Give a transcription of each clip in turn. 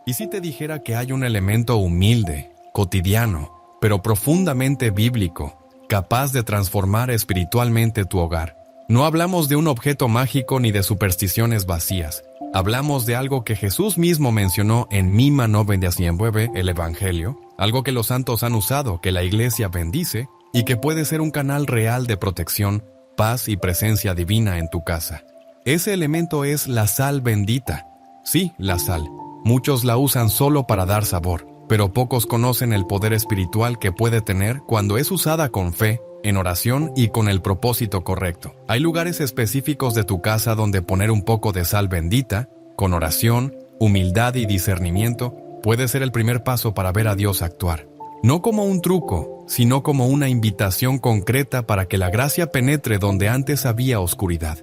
¿Y si te dijera que hay un elemento humilde, cotidiano, pero profundamente bíblico, capaz de transformar espiritualmente tu hogar? No hablamos de un objeto mágico ni de supersticiones vacías. Hablamos de algo que Jesús mismo mencionó en Mima 9:19, el Evangelio, algo que los santos han usado, que la Iglesia bendice y que puede ser un canal real de protección, paz y presencia divina en tu casa. Ese elemento es la sal bendita. Sí, la sal. Muchos la usan solo para dar sabor, pero pocos conocen el poder espiritual que puede tener cuando es usada con fe, en oración y con el propósito correcto. Hay lugares específicos de tu casa donde poner un poco de sal bendita, con oración, humildad y discernimiento, puede ser el primer paso para ver a Dios actuar. No como un truco, sino como una invitación concreta para que la gracia penetre donde antes había oscuridad.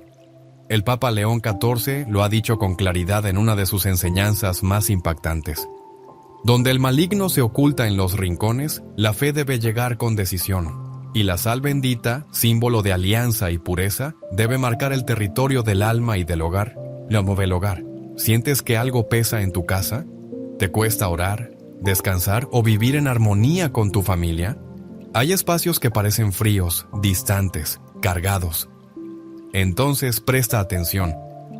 El Papa León XIV lo ha dicho con claridad en una de sus enseñanzas más impactantes. Donde el maligno se oculta en los rincones, la fe debe llegar con decisión. Y la sal bendita, símbolo de alianza y pureza, debe marcar el territorio del alma y del hogar. Del hogar. ¿Sientes que algo pesa en tu casa? ¿Te cuesta orar, descansar o vivir en armonía con tu familia? Hay espacios que parecen fríos, distantes, cargados. Entonces presta atención.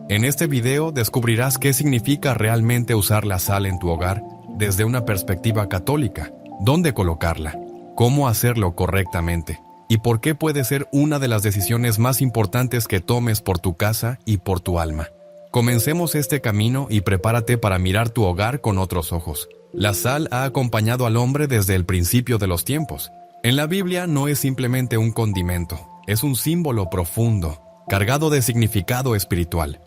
En este video descubrirás qué significa realmente usar la sal en tu hogar desde una perspectiva católica, dónde colocarla, cómo hacerlo correctamente y por qué puede ser una de las decisiones más importantes que tomes por tu casa y por tu alma. Comencemos este camino y prepárate para mirar tu hogar con otros ojos. La sal ha acompañado al hombre desde el principio de los tiempos. En la Biblia no es simplemente un condimento, es un símbolo profundo, cargado de significado espiritual.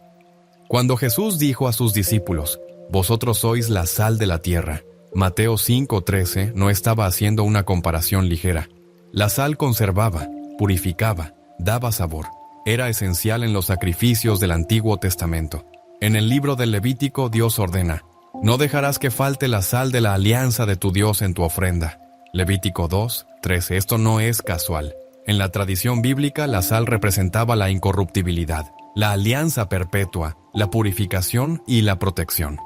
Cuando Jesús dijo a sus discípulos, «Vosotros sois la sal de la tierra», Mateo 5:13 no estaba haciendo una comparación ligera. La sal conservaba, purificaba, daba sabor. Era esencial en los sacrificios del Antiguo Testamento. En el libro del Levítico, Dios ordena, «No dejarás que falte la sal de la alianza de tu Dios en tu ofrenda». Levítico 2:13. Esto no es casual. En la tradición bíblica, la sal representaba la incorruptibilidad, la alianza perpetua, la purificación y la protección.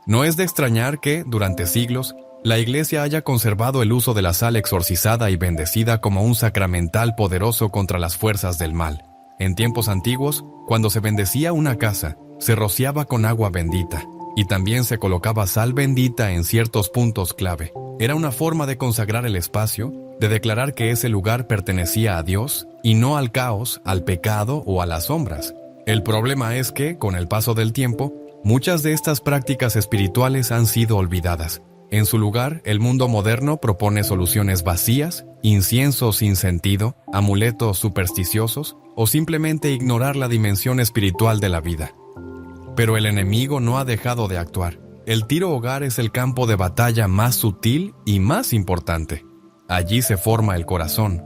No es de extrañar que, durante siglos, la Iglesia haya conservado el uso de la sal exorcizada y bendecida como un sacramental poderoso contra las fuerzas del mal. En tiempos antiguos, cuando se bendecía una casa, se rociaba con agua bendita, y también se colocaba sal bendita en ciertos puntos clave. Era una forma de consagrar el espacio, de declarar que ese lugar pertenecía a Dios y no al caos, al pecado o a las sombras. El problema es que, con el paso del tiempo, muchas de estas prácticas espirituales han sido olvidadas. En su lugar, el mundo moderno propone soluciones vacías, incienso sin sentido, amuletos supersticiosos o simplemente ignorar la dimensión espiritual de la vida. Pero el enemigo no ha dejado de actuar. El tiro hogar es el campo de batalla más sutil y más importante. Allí se forma el corazón.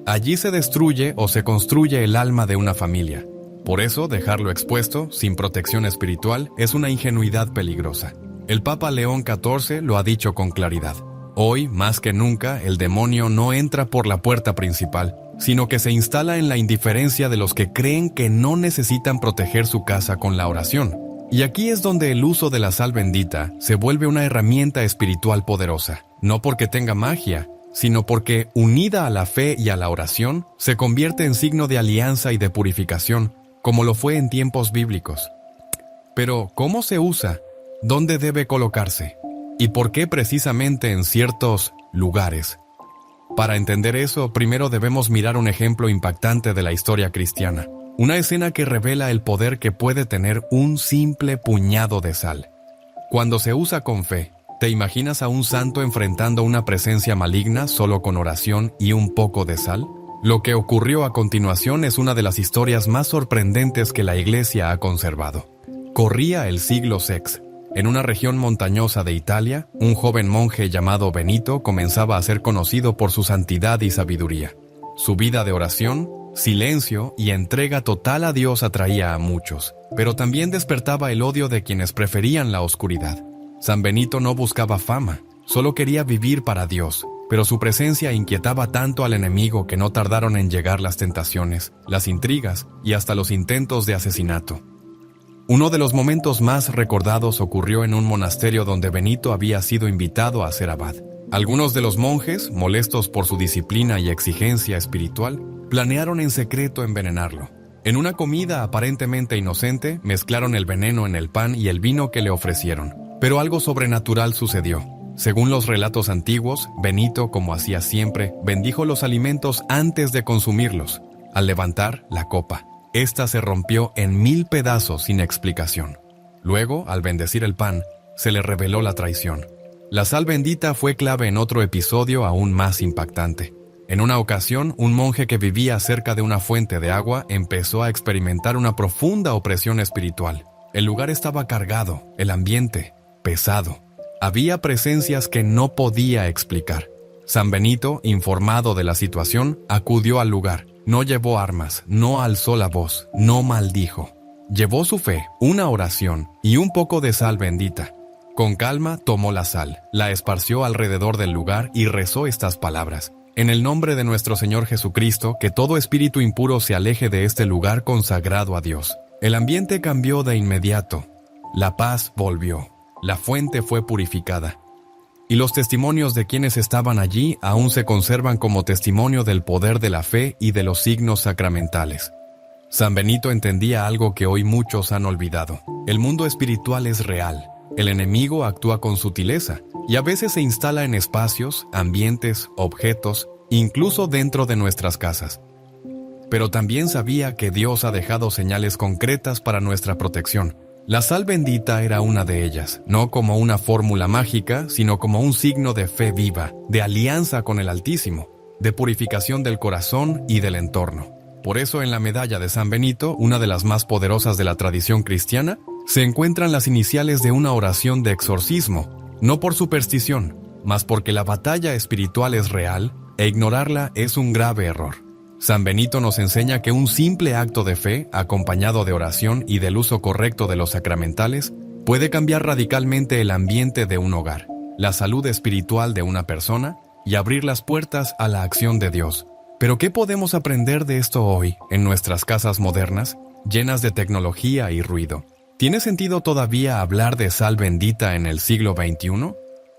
Allí se destruye o se construye el alma de una familia. Por eso, dejarlo expuesto, sin protección espiritual, es una ingenuidad peligrosa. El Papa León XIV lo ha dicho con claridad. Hoy, más que nunca, el demonio no entra por la puerta principal, sino que se instala en la indiferencia de los que creen que no necesitan proteger su casa con la oración. Y aquí es donde el uso de la sal bendita se vuelve una herramienta espiritual poderosa, no porque tenga magia, sino porque, unida a la fe y a la oración, se convierte en signo de alianza y de purificación, como lo fue en tiempos bíblicos. Pero, ¿cómo se usa? ¿Dónde debe colocarse? ¿Y por qué precisamente en ciertos lugares? Para entender eso, primero debemos mirar un ejemplo impactante de la historia cristiana. Una escena que revela el poder que puede tener un simple puñado de sal. Cuando se usa con fe, ¿te imaginas a un santo enfrentando una presencia maligna solo con oración y un poco de sal? Lo que ocurrió a continuación es una de las historias más sorprendentes que la Iglesia ha conservado. Corría el siglo VI. En una región montañosa de Italia, un joven monje llamado Benito comenzaba a ser conocido por su santidad y sabiduría. Su vida de oración, silencio y entrega total a Dios atraía a muchos, pero también despertaba el odio de quienes preferían la oscuridad. San Benito no buscaba fama, solo quería vivir para Dios, pero su presencia inquietaba tanto al enemigo que no tardaron en llegar las tentaciones, las intrigas y hasta los intentos de asesinato. Uno de los momentos más recordados ocurrió en un monasterio donde Benito había sido invitado a ser abad. Algunos de los monjes, molestos por su disciplina y exigencia espiritual, planearon en secreto envenenarlo. En una comida aparentemente inocente, mezclaron el veneno en el pan y el vino que le ofrecieron. Pero algo sobrenatural sucedió. Según los relatos antiguos, Benito, como hacía siempre, bendijo los alimentos antes de consumirlos. Al levantar la copa, esta se rompió en 1000 pedazos sin explicación. Luego, al bendecir el pan, se le reveló la traición. La sal bendita fue clave en otro episodio aún más impactante. En una ocasión, un monje que vivía cerca de una fuente de agua empezó a experimentar una profunda opresión espiritual. El lugar estaba cargado, el ambiente pesado. Había presencias que no podía explicar. San Benito, informado de la situación, acudió al lugar. No llevó armas, no alzó la voz, no maldijo. Llevó su fe, una oración y un poco de sal bendita. Con calma tomó la sal, la esparció alrededor del lugar y rezó estas palabras: en el nombre de nuestro Señor Jesucristo, que todo espíritu impuro se aleje de este lugar consagrado a Dios. El ambiente cambió de inmediato. La paz volvió. La fuente fue purificada. Y los testimonios de quienes estaban allí aún se conservan como testimonio del poder de la fe y de los signos sacramentales. San Benito entendía algo que hoy muchos han olvidado. El mundo espiritual es real. El enemigo actúa con sutileza y a veces se instala en espacios, ambientes, objetos, incluso dentro de nuestras casas. Pero también sabía que Dios ha dejado señales concretas para nuestra protección. La sal bendita era una de ellas, no como una fórmula mágica, sino como un signo de fe viva, de alianza con el Altísimo, de purificación del corazón y del entorno. Por eso en la medalla de San Benito, una de las más poderosas de la tradición cristiana, se encuentran las iniciales de una oración de exorcismo, no por superstición, mas porque la batalla espiritual es real e ignorarla es un grave error. San Benito nos enseña que un simple acto de fe, acompañado de oración y del uso correcto de los sacramentales, puede cambiar radicalmente el ambiente de un hogar, la salud espiritual de una persona y abrir las puertas a la acción de Dios. Pero ¿qué podemos aprender de esto hoy, en nuestras casas modernas, llenas de tecnología y ruido? ¿Tiene sentido todavía hablar de sal bendita en el siglo XXI?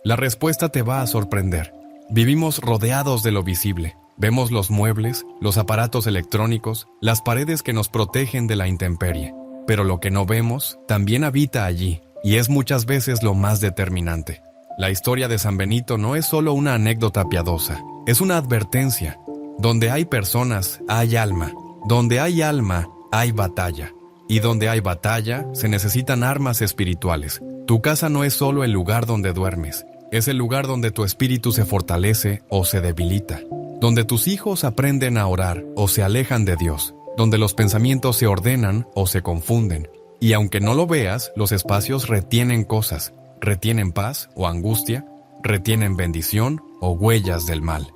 La respuesta te va a sorprender. Vivimos rodeados de lo visible. Vemos los muebles, los aparatos electrónicos, las paredes que nos protegen de la intemperie. Pero lo que no vemos también habita allí, y es muchas veces lo más determinante. La historia de San Benito no es solo una anécdota piadosa, es una advertencia. Donde hay personas, hay alma. Donde hay alma, hay batalla. Y donde hay batalla, se necesitan armas espirituales. Tu casa no es solo el lugar donde duermes, es el lugar donde tu espíritu se fortalece o se debilita. Donde tus hijos aprenden a orar o se alejan de Dios, donde los pensamientos se ordenan o se confunden. Y aunque no lo veas, los espacios retienen cosas, retienen paz o angustia, retienen bendición o huellas del mal.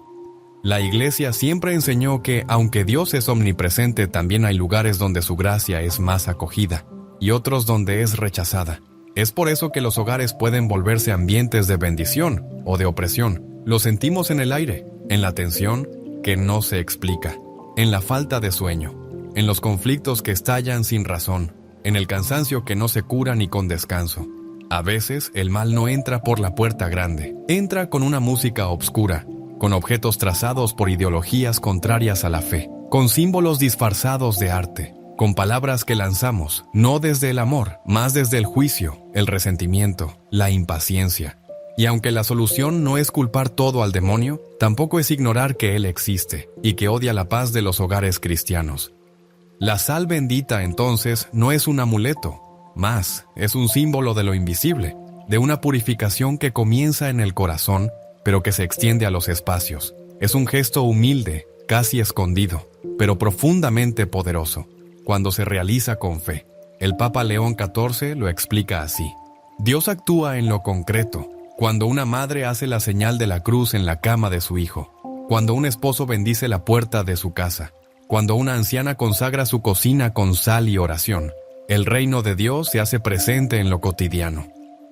La Iglesia siempre enseñó que, aunque Dios es omnipresente, también hay lugares donde su gracia es más acogida y otros donde es rechazada. Es por eso que los hogares pueden volverse ambientes de bendición o de opresión. Lo sentimos en el aire, en la tensión que no se explica, en la falta de sueño, en los conflictos que estallan sin razón, en el cansancio que no se cura ni con descanso. A veces el mal no entra por la puerta grande, entra con una música obscura, con objetos trazados por ideologías contrarias a la fe, con símbolos disfrazados de arte, con palabras que lanzamos, no desde el amor, más desde el juicio, el resentimiento, la impaciencia. Y aunque la solución no es culpar todo al demonio, tampoco es ignorar que él existe y que odia la paz de los hogares cristianos. La sal bendita, entonces, no es un amuleto, más es un símbolo de lo invisible, de una purificación que comienza en el corazón, pero que se extiende a los espacios. Es un gesto humilde, casi escondido, pero profundamente poderoso, cuando se realiza con fe. El Papa León XIV lo explica así: Dios actúa en lo concreto, cuando una madre hace la señal de la cruz en la cama de su hijo, cuando un esposo bendice la puerta de su casa, cuando una anciana consagra su cocina con sal y oración. El reino de Dios se hace presente en lo cotidiano.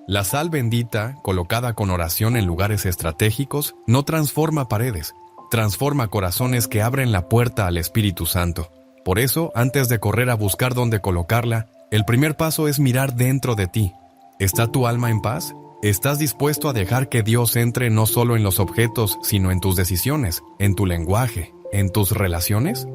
La sal bendita, colocada con oración en lugares estratégicos, no transforma paredes, transforma corazones que abren la puerta al Espíritu Santo. Por eso, antes de correr a buscar dónde colocarla, El primer paso es mirar dentro de ti. ¿Está tu alma en paz? ¿Estás dispuesto a dejar que Dios entre no solo en los objetos, sino en tus decisiones, en tu lenguaje, en tus relaciones?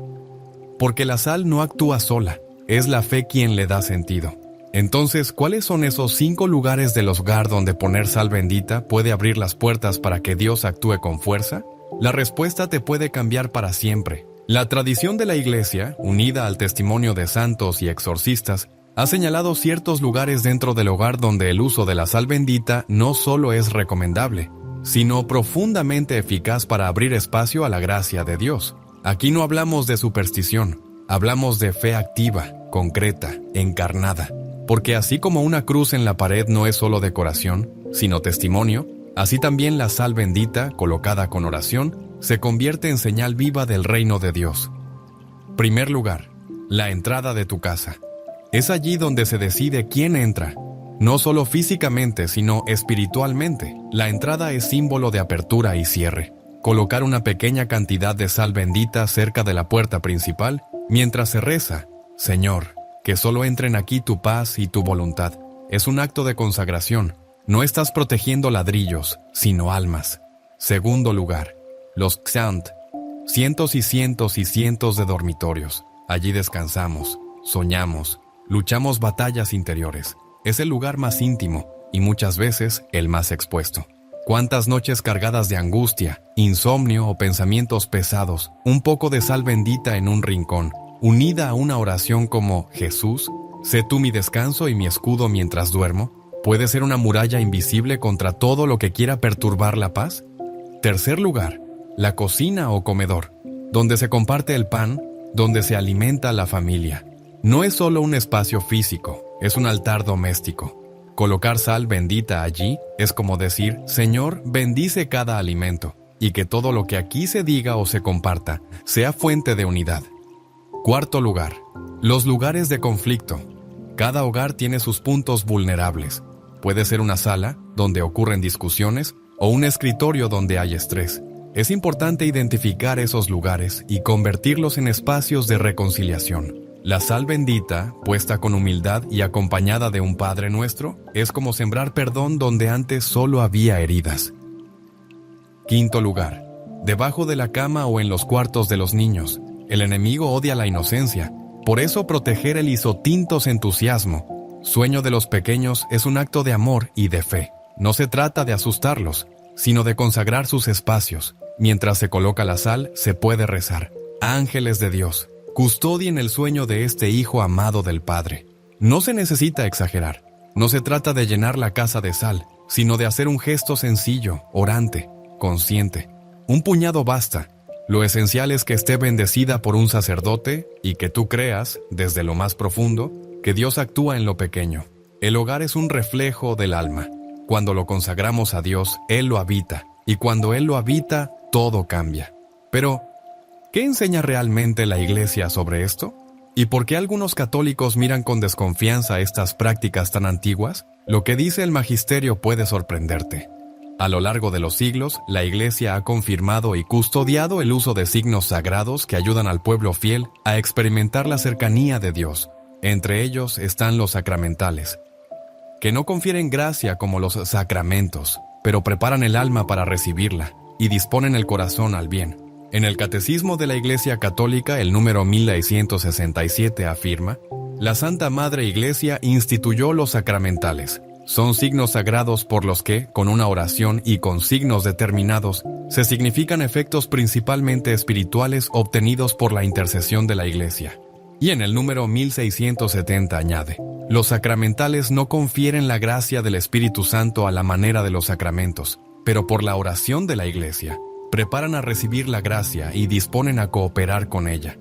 Porque la sal no actúa sola, es la fe quien le da sentido. Entonces, ¿cuáles son esos 5 lugares del hogar donde poner sal bendita puede abrir las puertas para que Dios actúe con fuerza? La respuesta te puede cambiar para siempre. La tradición de la Iglesia, unida al testimonio de santos y exorcistas, ha señalado ciertos lugares dentro del hogar donde el uso de la sal bendita no solo es recomendable, sino profundamente eficaz para abrir espacio a la gracia de Dios. Aquí no hablamos de superstición, hablamos de fe activa, concreta, encarnada. Porque así como una cruz en la pared no es solo decoración, sino testimonio, así también la sal bendita, colocada con oración, se convierte en señal viva del reino de Dios. Primer lugar, la entrada de tu casa. Es allí donde se decide quién entra. No solo físicamente, sino espiritualmente. La entrada es símbolo de apertura y cierre. Colocar una pequeña cantidad de sal bendita cerca de la puerta principal, mientras se reza, Señor, que solo entren aquí tu paz y tu voluntad. Es un acto de consagración. No estás protegiendo ladrillos, sino almas. Segundo lugar, los Xant. Cientos y cientos y cientos de dormitorios. Allí descansamos, soñamos, luchamos batallas interiores. Es el lugar más íntimo y muchas veces el más expuesto. ¿Cuántas noches cargadas de angustia, insomnio o pensamientos pesados? Un poco de sal bendita en un rincón, unida a una oración como Jesús, sé tú mi descanso y mi escudo mientras duermo, puede ser una muralla invisible contra todo lo que quiera perturbar la paz. Tercer lugar, la cocina o comedor, donde se comparte el pan, donde se alimenta la familia. No es solo un espacio físico, es un altar doméstico. Colocar sal bendita allí es como decir, Señor, bendice cada alimento, y que todo lo que aquí se diga o se comparta sea fuente de unidad. Cuarto lugar, los lugares de conflicto. Cada hogar tiene sus puntos vulnerables. Puede ser una sala, donde ocurren discusiones, o un escritorio donde hay estrés. Es importante identificar esos lugares y convertirlos en espacios de reconciliación. La sal bendita, puesta con humildad y acompañada de un Padre Nuestro, es como sembrar perdón donde antes solo había heridas. Quinto lugar, debajo de la cama o en los cuartos de los niños. El enemigo odia la inocencia, por eso proteger el isotintos entusiasmo, sueño de los pequeños, es un acto de amor y de fe. No se trata de asustarlos, sino de consagrar sus espacios. Mientras se coloca la sal, se puede rezar. Ángeles de Dios, custodien el sueño de este hijo amado del Padre. No se necesita exagerar. No se trata de llenar la casa de sal, sino de hacer un gesto sencillo, orante, consciente. Un puñado basta. Lo esencial es que esté bendecida por un sacerdote y que tú creas, desde lo más profundo, que Dios actúa en lo pequeño. El hogar es un reflejo del alma. Cuando lo consagramos a Dios, Él lo habita, y cuando Él lo habita, todo cambia. Pero, ¿qué enseña realmente la Iglesia sobre esto? ¿Y por qué algunos católicos miran con desconfianza estas prácticas tan antiguas? Lo que dice el magisterio puede sorprenderte. A lo largo de los siglos, la Iglesia ha confirmado y custodiado el uso de signos sagrados que ayudan al pueblo fiel a experimentar la cercanía de Dios. Entre ellos están los sacramentales, que no confieren gracia como los sacramentos, pero preparan el alma para recibirla y disponen el corazón al bien. En el Catecismo de la Iglesia Católica, el número 1667 afirma: la Santa Madre Iglesia instituyó los sacramentales. Son signos sagrados por los que, con una oración y con signos determinados, se significan efectos principalmente espirituales obtenidos por la intercesión de la Iglesia. Y en el número 1670 añade: los sacramentales no confieren la gracia del Espíritu Santo a la manera de los sacramentos, pero por la oración de la Iglesia, preparan a recibir la gracia y disponen a cooperar con ella.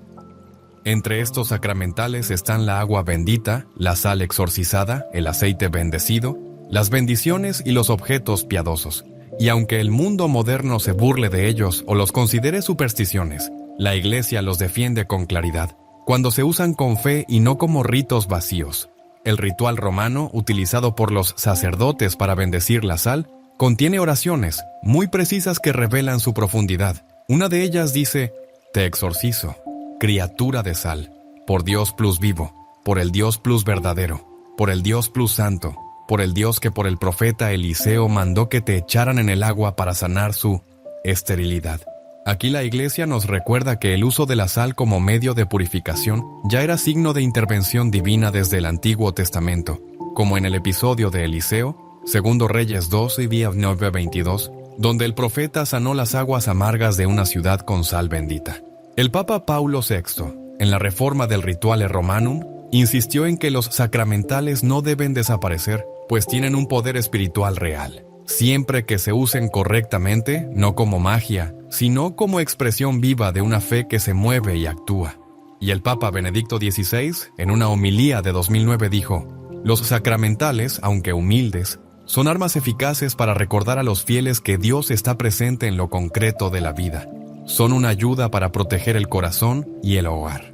Entre estos sacramentales están la agua bendita, la sal exorcizada, el aceite bendecido, las bendiciones y los objetos piadosos. Y aunque el mundo moderno se burle de ellos o los considere supersticiones, la Iglesia los defiende con claridad, cuando se usan con fe y no como ritos vacíos. El ritual romano, utilizado por los sacerdotes para bendecir la sal, contiene oraciones muy precisas que revelan su profundidad. Una de ellas dice: te exorcizo, criatura de sal, por Dios plus vivo. por el Dios plus verdadero, por el Dios plus santo, por el Dios que por el profeta Eliseo mandó que te echaran en el agua para sanar su esterilidad. Aquí la Iglesia nos recuerda que el uso de la sal como medio de purificación ya era signo de intervención divina desde el Antiguo Testamento, como en el episodio de Eliseo, 2 Reyes 2 y 9:22, donde el profeta sanó las aguas amargas de una ciudad con sal bendita. El Papa Paulo VI, en la reforma del Rituale Romanum, insistió en que los sacramentales no deben desaparecer, pues tienen un poder espiritual real, siempre que se usen correctamente, no como magia, sino como expresión viva de una fe que se mueve y actúa. Y el Papa Benedicto XVI, en una homilía de 2009, dijo: los sacramentales, aunque humildes, son armas eficaces para recordar a los fieles que Dios está presente en lo concreto de la vida. Son una ayuda para proteger el corazón y el hogar.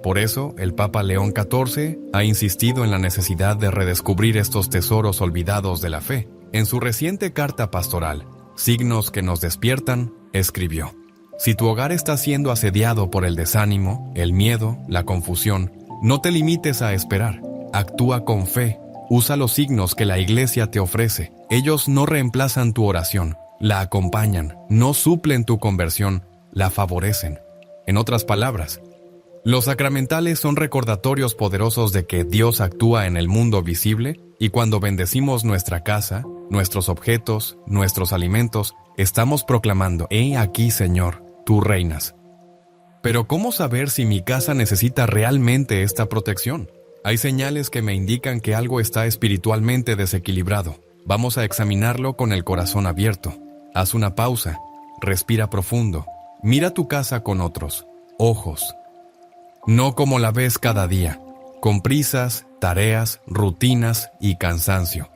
Por eso, el Papa León XIV ha insistido en la necesidad de redescubrir estos tesoros olvidados de la fe. En su reciente carta pastoral, Signos que nos despiertan, escribió: si tu hogar está siendo asediado por el desánimo, el miedo, la confusión, no te limites a esperar. Actúa con fe. Usa los signos que la Iglesia te ofrece. Ellos no reemplazan tu oración, la acompañan, no suplen tu conversión, la favorecen. En otras palabras, los sacramentales son recordatorios poderosos de que Dios actúa en el mundo visible, y cuando bendecimos nuestra casa, nuestros objetos, nuestros alimentos, estamos proclamando: «He aquí, Señor, tú reinas». Pero ¿cómo saber si mi casa necesita realmente esta protección? Hay señales que me indican que algo está espiritualmente desequilibrado. Vamos a examinarlo con el corazón abierto. Haz una pausa, respira profundo, mira tu casa con otros ojos. No como la ves cada día, con prisas, tareas, rutinas y cansancio.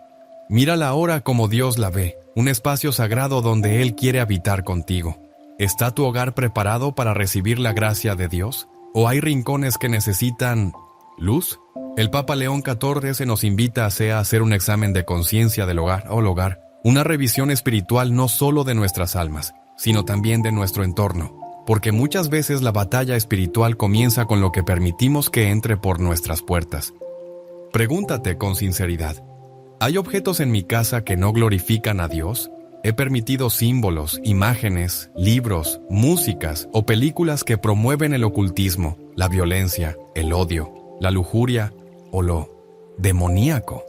Mírala ahora como Dios la ve, un espacio sagrado donde Él quiere habitar contigo. ¿Está tu hogar preparado para recibir la gracia de Dios? ¿O hay rincones que necesitan luz? El Papa León XIV nos invita a hacer un examen de conciencia del hogar, una revisión espiritual no solo de nuestras almas, sino también de nuestro entorno, porque muchas veces la batalla espiritual comienza con lo que permitimos que entre por nuestras puertas. Pregúntate con sinceridad: ¿hay objetos en mi casa que no glorifican a Dios? ¿He permitido símbolos, imágenes, libros, músicas o películas que promueven el ocultismo, la violencia, el odio, la lujuria o lo demoníaco?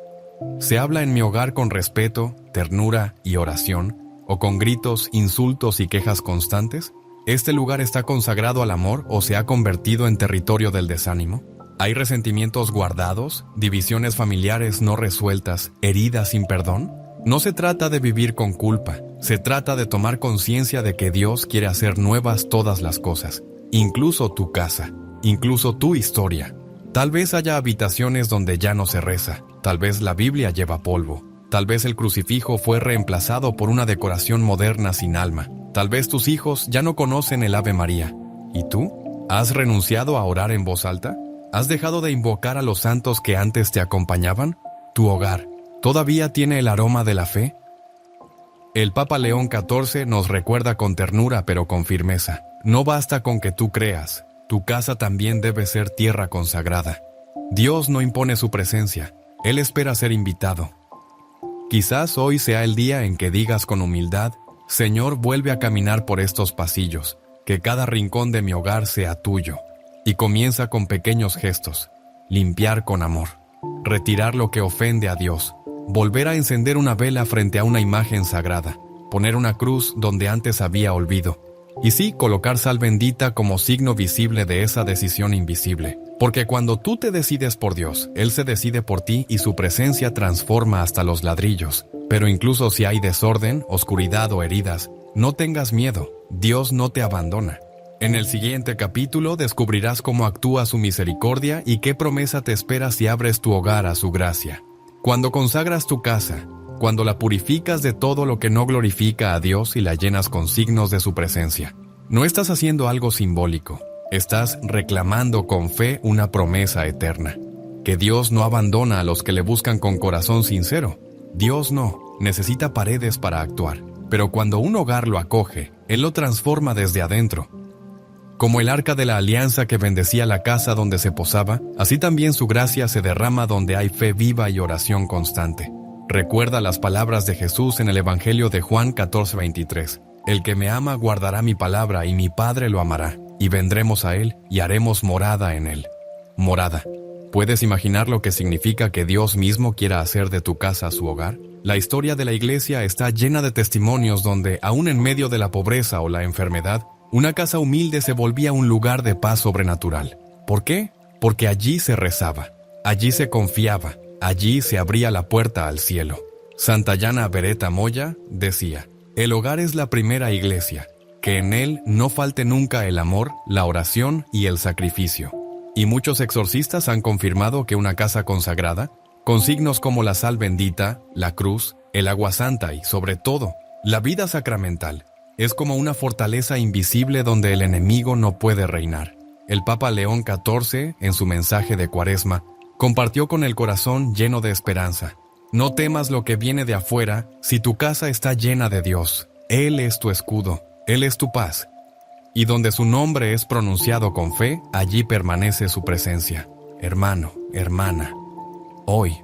¿Se habla en mi hogar con respeto, ternura y oración, o con gritos, insultos y quejas constantes? ¿Este lugar está consagrado al amor o se ha convertido en territorio del desánimo? ¿Hay resentimientos guardados, divisiones familiares no resueltas, heridas sin perdón? No se trata de vivir con culpa, se trata de tomar conciencia de que Dios quiere hacer nuevas todas las cosas, incluso tu casa, incluso tu historia. Tal vez haya habitaciones donde ya no se reza, tal vez la Biblia lleva polvo, tal vez el crucifijo fue reemplazado por una decoración moderna sin alma, tal vez tus hijos ya no conocen el Ave María. ¿Y tú? ¿Has renunciado a orar en voz alta? ¿Has dejado de invocar a los santos que antes te acompañaban? ¿Tu hogar todavía tiene el aroma de la fe? El Papa León XIV nos recuerda con ternura pero con firmeza: no basta con que tú creas. Tu casa también debe ser tierra consagrada. Dios no impone su presencia, Él espera ser invitado. Quizás hoy sea el día en que digas con humildad: Señor, vuelve a caminar por estos pasillos, que cada rincón de mi hogar sea tuyo. Y comienza con pequeños gestos: limpiar con amor, retirar lo que ofende a Dios, volver a encender una vela frente a una imagen sagrada, poner una cruz donde antes había olvido. Y sí, colocar sal bendita como signo visible de esa decisión invisible. Porque cuando tú te decides por Dios, Él se decide por ti y su presencia transforma hasta los ladrillos. Pero incluso si hay desorden, oscuridad o heridas, no tengas miedo, Dios no te abandona. En el siguiente capítulo descubrirás cómo actúa su misericordia y qué promesa te espera si abres tu hogar a su gracia. Cuando consagras tu casa, cuando la purificas de todo lo que no glorifica a Dios y la llenas con signos de su presencia, no estás haciendo algo simbólico, estás reclamando con fe una promesa eterna, que Dios no abandona a los que le buscan con corazón sincero. Dios no necesita paredes para actuar, pero cuando un hogar lo acoge, Él lo transforma desde adentro. Como el arca de la alianza que bendecía la casa donde se posaba, así también su gracia se derrama donde hay fe viva y oración constante. Recuerda las palabras de Jesús en el Evangelio de Juan 14:23. El que me ama guardará mi palabra y mi Padre lo amará, y vendremos a él y haremos morada en él. Morada. ¿Puedes imaginar lo que significa que Dios mismo quiera hacer de tu casa su hogar? La historia de la iglesia está llena de testimonios donde, aún en medio de la pobreza o la enfermedad, una casa humilde se volvía un lugar de paz sobrenatural. ¿Por qué? Porque allí se rezaba, allí se confiaba, allí se abría la puerta al cielo. Santayana Beretta Moya decía: el hogar es la primera iglesia, que en él no falte nunca el amor, la oración y el sacrificio. Y muchos exorcistas han confirmado que una casa consagrada, con signos como la sal bendita, la cruz, el agua santa y, sobre todo, la vida sacramental, es como una fortaleza invisible donde el enemigo no puede reinar. El Papa León XIV, en su mensaje de Cuaresma, compartió con el corazón lleno de esperanza: no temas lo que viene de afuera si tu casa está llena de Dios. Él es tu escudo, Él es tu paz. Y donde su nombre es pronunciado con fe, allí permanece su presencia. Hermano, hermana, hoy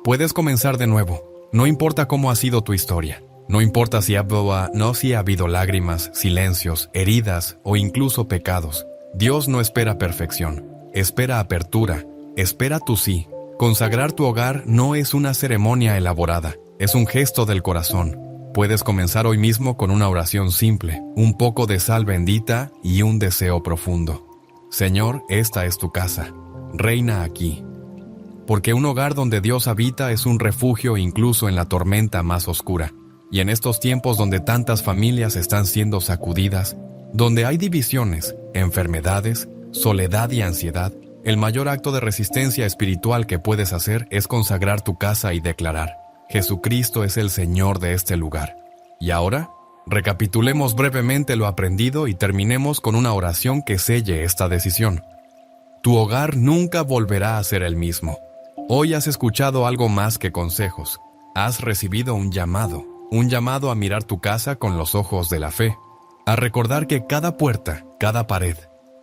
puedes comenzar de nuevo. No importa cómo ha sido tu historia. No importa si ha habido lágrimas, silencios, heridas o incluso pecados. Dios no espera perfección. Espera apertura. Espera tu sí. Consagrar tu hogar no es una ceremonia elaborada. Es un gesto del corazón. Puedes comenzar hoy mismo con una oración simple, un poco de sal bendita y un deseo profundo. Señor, esta es tu casa. Reina aquí. Porque un hogar donde Dios habita es un refugio incluso en la tormenta más oscura. Y en estos tiempos donde tantas familias están siendo sacudidas, donde hay divisiones, enfermedades, soledad y ansiedad, el mayor acto de resistencia espiritual que puedes hacer es consagrar tu casa y declarar: Jesucristo es el Señor de este lugar. Y ahora, recapitulemos brevemente lo aprendido y terminemos con una oración que selle esta decisión. Tu hogar nunca volverá a ser el mismo. Hoy has escuchado algo más que consejos. Has recibido un llamado a mirar tu casa con los ojos de la fe, a recordar que cada puerta, cada pared,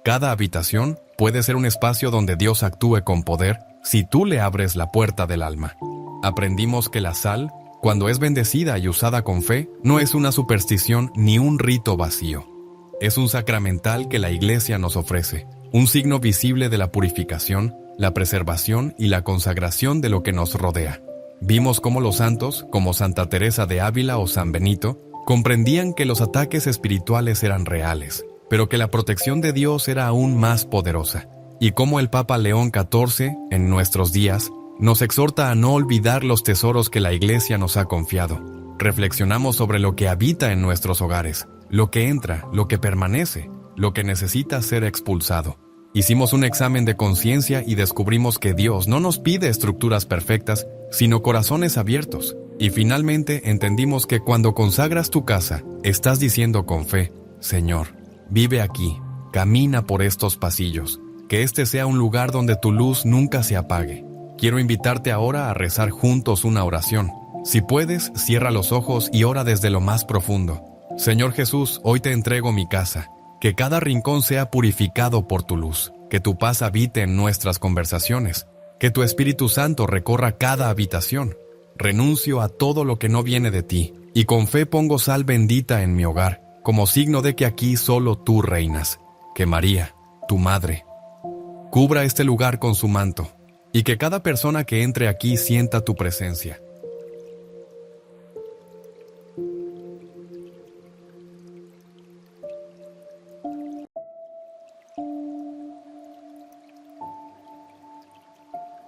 cada habitación puede ser un espacio donde Dios actúe con poder si tú le abres la puerta del alma. Aprendimos que la sal, cuando es bendecida y usada con fe, no es una superstición ni un rito vacío. Es un sacramental que la Iglesia nos ofrece, un signo visible de la purificación, la preservación y la consagración de lo que nos rodea. Vimos cómo los santos, como Santa Teresa de Ávila o San Benito, comprendían que los ataques espirituales eran reales, pero que la protección de Dios era aún más poderosa, y cómo el Papa León XIV, en nuestros días, nos exhorta a no olvidar los tesoros que la Iglesia nos ha confiado. Reflexionamos sobre lo que habita en nuestros hogares, lo que entra, lo que permanece, lo que necesita ser expulsado. Hicimos un examen de conciencia y descubrimos que Dios no nos pide estructuras perfectas, sino corazones abiertos. Y finalmente entendimos que cuando consagras tu casa, estás diciendo con fe: Señor, vive aquí, camina por estos pasillos, que este sea un lugar donde tu luz nunca se apague. Quiero invitarte ahora a rezar juntos una oración. Si puedes, cierra los ojos y ora desde lo más profundo. Señor Jesús, hoy te entrego mi casa. Que cada rincón sea purificado por tu luz. Que tu paz habite en nuestras conversaciones. Que tu Espíritu Santo recorra cada habitación. Renuncio a todo lo que no viene de ti, y con fe pongo sal bendita en mi hogar, como signo de que aquí solo tú reinas. Que María, tu Madre, cubra este lugar con su manto, y que cada persona que entre aquí sienta tu presencia.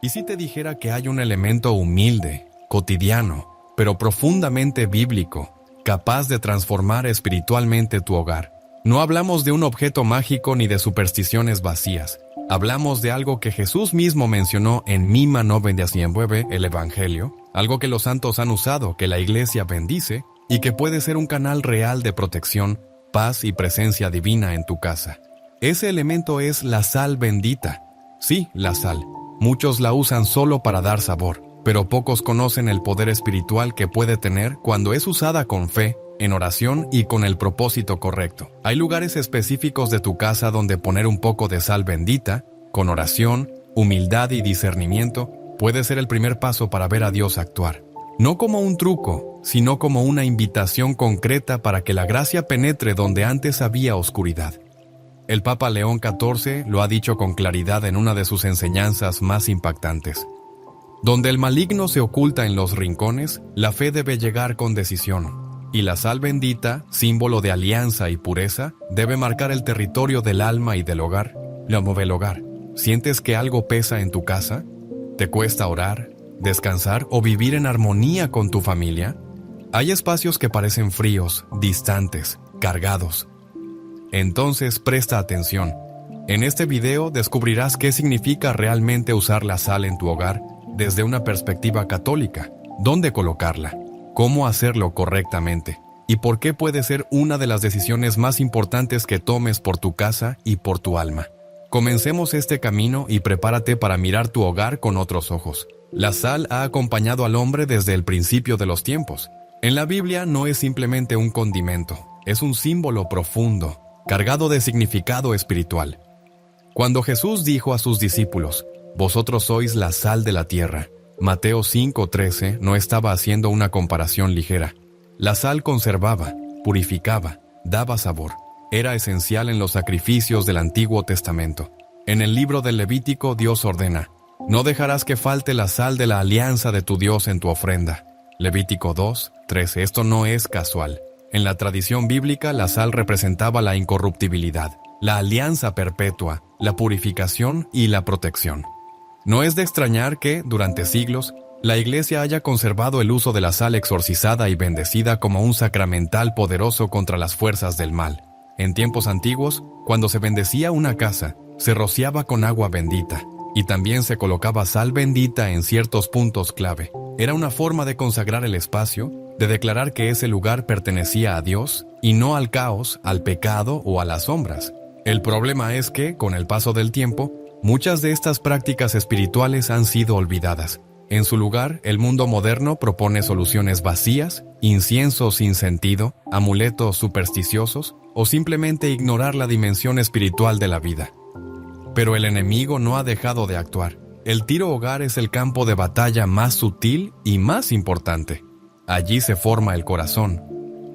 ¿Y si te dijera que hay un elemento humilde, cotidiano, pero profundamente bíblico, capaz de transformar espiritualmente tu hogar? No hablamos de un objeto mágico ni de supersticiones vacías. Hablamos de algo que Jesús mismo mencionó en Mima 9:19, el Evangelio, algo que los santos han usado, que la Iglesia bendice y que puede ser un canal real de protección, paz y presencia divina en tu casa. Ese elemento es la sal bendita. Sí, la sal. Muchos la usan solo para dar sabor, pero pocos conocen el poder espiritual que puede tener cuando es usada con fe, en oración y con el propósito correcto. Hay lugares específicos de tu casa donde poner un poco de sal bendita, con oración, humildad y discernimiento, puede ser el primer paso para ver a Dios actuar. No como un truco, sino como una invitación concreta para que la gracia penetre donde antes había oscuridad. El Papa León XIV lo ha dicho con claridad en una de sus enseñanzas más impactantes. Donde el maligno se oculta en los rincones, la fe debe llegar con decisión, y la sal bendita, símbolo de alianza y pureza, debe marcar el territorio del alma y del hogar. El hogar. ¿Sientes que algo pesa en tu casa? ¿Te cuesta orar, descansar o vivir en armonía con tu familia? Hay espacios que parecen fríos, distantes, cargados. Entonces presta atención. En este video descubrirás qué significa realmente usar la sal en tu hogar desde una perspectiva católica, dónde colocarla, cómo hacerlo correctamente y por qué puede ser una de las decisiones más importantes que tomes por tu casa y por tu alma. Comencemos este camino y prepárate para mirar tu hogar con otros ojos. La sal ha acompañado al hombre desde el principio de los tiempos. En la Biblia no es simplemente un condimento, es un símbolo profundo, cargado de significado espiritual. Cuando Jesús dijo a sus discípulos, «Vosotros sois la sal de la tierra», Mateo 5:13 no estaba haciendo una comparación ligera. La sal conservaba, purificaba, daba sabor. Era esencial en los sacrificios del Antiguo Testamento. En el libro del Levítico, Dios ordena, «No dejarás que falte la sal de la alianza de tu Dios en tu ofrenda». Levítico 2:13. Esto no es casual. En la tradición bíblica, la sal representaba la incorruptibilidad, la alianza perpetua, la purificación y la protección. No es de extrañar que, durante siglos, la Iglesia haya conservado el uso de la sal exorcizada y bendecida como un sacramental poderoso contra las fuerzas del mal. En tiempos antiguos, cuando se bendecía una casa, se rociaba con agua bendita, y también se colocaba sal bendita en ciertos puntos clave. Era una forma de consagrar el espacio, de declarar que ese lugar pertenecía a Dios, y no al caos, al pecado o a las sombras. El problema es que, con el paso del tiempo, muchas de estas prácticas espirituales han sido olvidadas. En su lugar, el mundo moderno propone soluciones vacías, incienso sin sentido, amuletos supersticiosos, o simplemente ignorar la dimensión espiritual de la vida. Pero el enemigo no ha dejado de actuar. El tiro hogar es el campo de batalla más sutil y más importante. Allí se forma el corazón.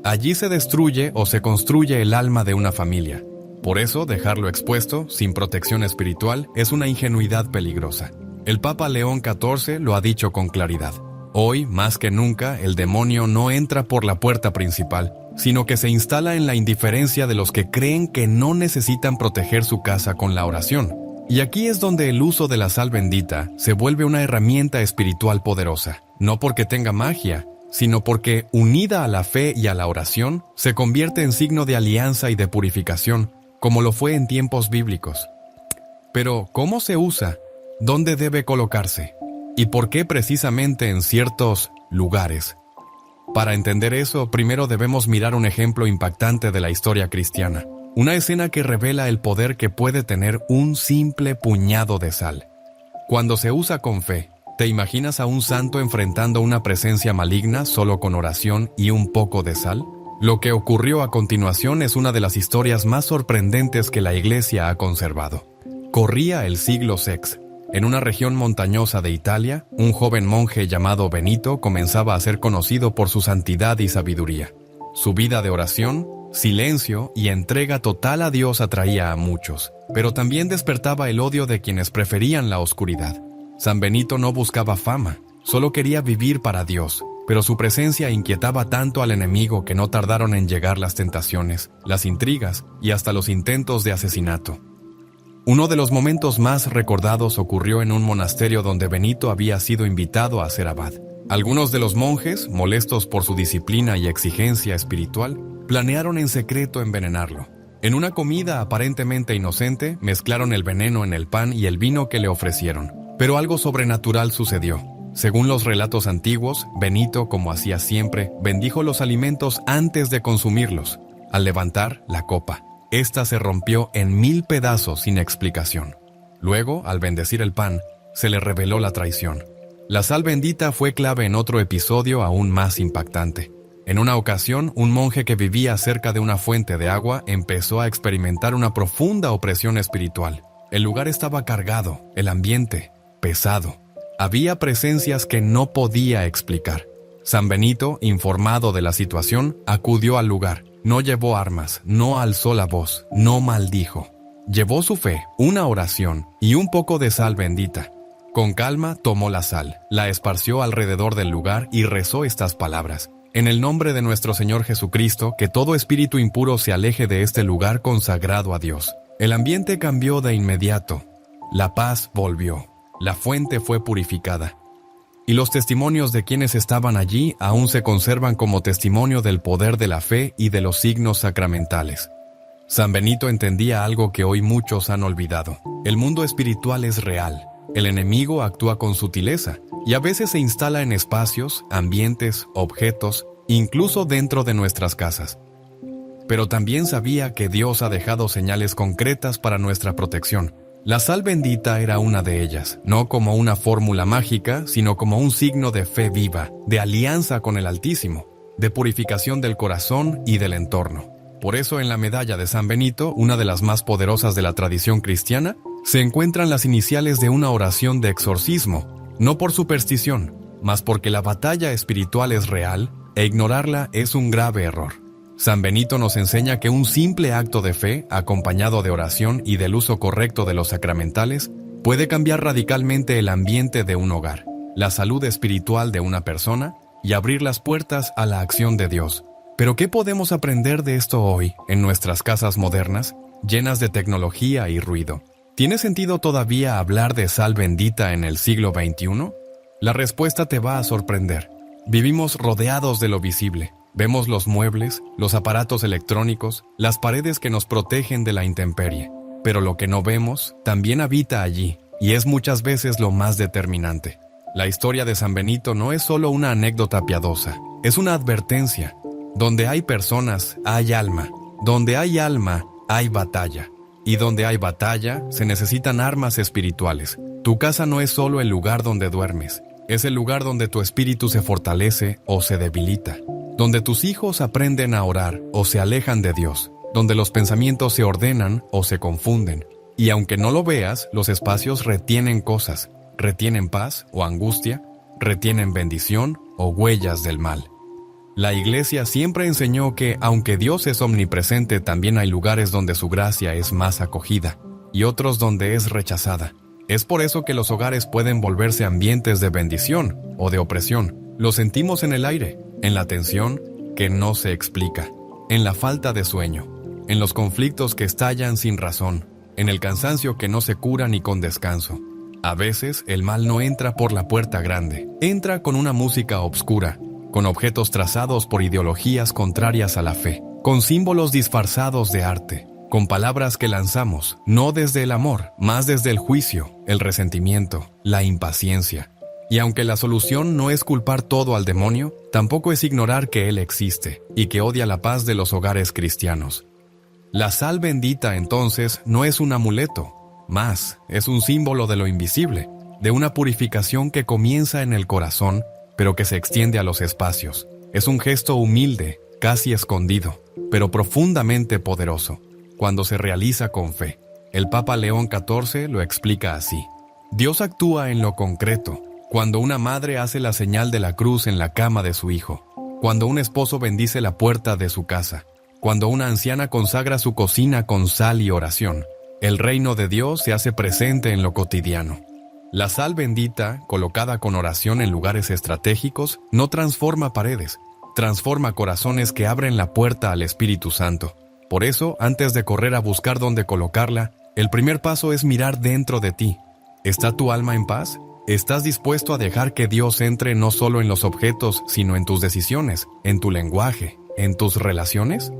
Allí se destruye o se construye el alma de una familia. Por eso, dejarlo expuesto, sin protección espiritual, es una ingenuidad peligrosa. El Papa León XIV lo ha dicho con claridad. Hoy, más que nunca, el demonio no entra por la puerta principal, sino que se instala en la indiferencia de los que creen que no necesitan proteger su casa con la oración. Y aquí es donde el uso de la sal bendita se vuelve una herramienta espiritual poderosa, no porque tenga magia, sino porque, unida a la fe y a la oración, se convierte en signo de alianza y de purificación, como lo fue en tiempos bíblicos. Pero, ¿cómo se usa? ¿Dónde debe colocarse? ¿Y por qué precisamente en ciertos lugares? Para entender eso, primero debemos mirar un ejemplo impactante de la historia cristiana. Una escena que revela el poder que puede tener un simple puñado de sal. Cuando se usa con fe, ¿te imaginas a un santo enfrentando una presencia maligna solo con oración y un poco de sal? Lo que ocurrió a continuación es una de las historias más sorprendentes que la Iglesia ha conservado. Corría el siglo VI. En una región montañosa de Italia, un joven monje llamado Benito comenzaba a ser conocido por su santidad y sabiduría. Su vida de oración, silencio y entrega total a Dios atraía a muchos, pero también despertaba el odio de quienes preferían la oscuridad. San Benito no buscaba fama, solo quería vivir para Dios, pero su presencia inquietaba tanto al enemigo que no tardaron en llegar las tentaciones, las intrigas y hasta los intentos de asesinato. Uno de los momentos más recordados ocurrió en un monasterio donde Benito había sido invitado a ser abad. Algunos de los monjes, molestos por su disciplina y exigencia espiritual, planearon en secreto envenenarlo. En una comida aparentemente inocente, mezclaron el veneno en el pan y el vino que le ofrecieron. Pero algo sobrenatural sucedió. Según los relatos antiguos, Benito, como hacía siempre, bendijo los alimentos antes de consumirlos. Al levantar la copa, esta se rompió en 1000 pedazos sin explicación. Luego, al bendecir el pan, se le reveló la traición. La sal bendita fue clave en otro episodio aún más impactante. En una ocasión, un monje que vivía cerca de una fuente de agua empezó a experimentar una profunda opresión espiritual. El lugar estaba cargado, el ambiente pesado. Había presencias que no podía explicar. San Benito, informado de la situación, acudió al lugar. No llevó armas, no alzó la voz, no maldijo. Llevó su fe, una oración y un poco de sal bendita. Con calma tomó la sal, la esparció alrededor del lugar y rezó estas palabras: en el nombre de nuestro Señor Jesucristo, que todo espíritu impuro se aleje de este lugar consagrado a Dios. El ambiente cambió de inmediato. La paz volvió. La fuente fue purificada. Y los testimonios de quienes estaban allí aún se conservan como testimonio del poder de la fe y de los signos sacramentales. San Benito entendía algo que hoy muchos han olvidado. El mundo espiritual es real. El enemigo actúa con sutileza y a veces se instala en espacios, ambientes, objetos, incluso dentro de nuestras casas. Pero también sabía que Dios ha dejado señales concretas para nuestra protección. La sal bendita era una de ellas, no como una fórmula mágica, sino como un signo de fe viva, de alianza con el Altísimo, de purificación del corazón y del entorno. Por eso en la medalla de San Benito, una de las más poderosas de la tradición cristiana, se encuentran las iniciales de una oración de exorcismo, no por superstición, mas porque la batalla espiritual es real e ignorarla es un grave error. San Benito nos enseña que un simple acto de fe, acompañado de oración y del uso correcto de los sacramentales, puede cambiar radicalmente el ambiente de un hogar, la salud espiritual de una persona y abrir las puertas a la acción de Dios. Pero ¿qué podemos aprender de esto hoy, en nuestras casas modernas, llenas de tecnología y ruido? ¿Tiene sentido todavía hablar de sal bendita en el siglo XXI? La respuesta te va a sorprender. Vivimos rodeados de lo visible. Vemos los muebles, los aparatos electrónicos, las paredes que nos protegen de la intemperie. Pero lo que no vemos también habita allí, y es muchas veces lo más determinante. La historia de San Benito no es solo una anécdota piadosa, es una advertencia. Donde hay personas, hay alma. Donde hay alma, hay batalla. Y donde hay batalla, se necesitan armas espirituales. Tu casa no es solo el lugar donde duermes, es el lugar donde tu espíritu se fortalece o se debilita. Donde tus hijos aprenden a orar o se alejan de Dios, donde los pensamientos se ordenan o se confunden. Y aunque no lo veas, los espacios retienen cosas, retienen paz o angustia, retienen bendición o huellas del mal. La Iglesia siempre enseñó que, aunque Dios es omnipresente, también hay lugares donde su gracia es más acogida y otros donde es rechazada. Es por eso que los hogares pueden volverse ambientes de bendición o de opresión. Lo sentimos en el aire, en la tensión que no se explica, en la falta de sueño, en los conflictos que estallan sin razón, en el cansancio que no se cura ni con descanso. A veces el mal no entra por la puerta grande, entra con una música obscura, con objetos trazados por ideologías contrarias a la fe, con símbolos disfrazados de arte, con palabras que lanzamos, no desde el amor, más desde el juicio, el resentimiento, la impaciencia. Y aunque la solución no es culpar todo al demonio, tampoco es ignorar que él existe y que odia la paz de los hogares cristianos. La sal bendita, entonces, no es un amuleto, más es un símbolo de lo invisible, de una purificación que comienza en el corazón, pero que se extiende a los espacios. Es un gesto humilde, casi escondido, pero profundamente poderoso, cuando se realiza con fe. El Papa León XIV lo explica así: Dios actúa en lo concreto, cuando una madre hace la señal de la cruz en la cama de su hijo, cuando un esposo bendice la puerta de su casa, cuando una anciana consagra su cocina con sal y oración. El reino de Dios se hace presente en lo cotidiano. La sal bendita, colocada con oración en lugares estratégicos, no transforma paredes, transforma corazones que abren la puerta al Espíritu Santo. Por eso, antes de correr a buscar dónde colocarla, el primer paso es mirar dentro de ti. ¿Está tu alma en paz? ¿Estás dispuesto a dejar que Dios entre no solo en los objetos, sino en tus decisiones, en tu lenguaje, en tus relaciones?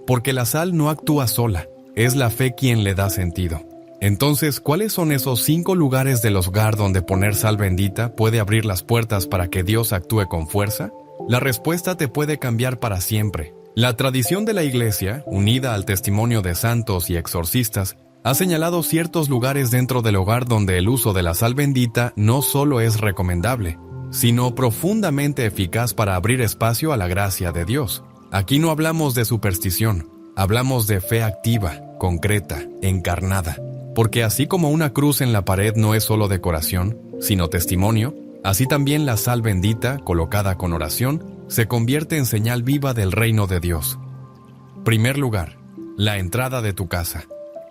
Porque la sal no actúa sola, es la fe quien le da sentido. Entonces, ¿cuáles son esos 5 lugares del hogar donde poner sal bendita puede abrir las puertas para que Dios actúe con fuerza? La respuesta te puede cambiar para siempre. La tradición de la Iglesia, unida al testimonio de santos y exorcistas, ha señalado ciertos lugares dentro del hogar donde el uso de la sal bendita no solo es recomendable, sino profundamente eficaz para abrir espacio a la gracia de Dios. Aquí no hablamos de superstición, hablamos de fe activa, concreta, encarnada. Porque así como una cruz en la pared no es solo decoración, sino testimonio, así también la sal bendita, colocada con oración, se convierte en señal viva del reino de Dios. Primer lugar, la entrada de tu casa.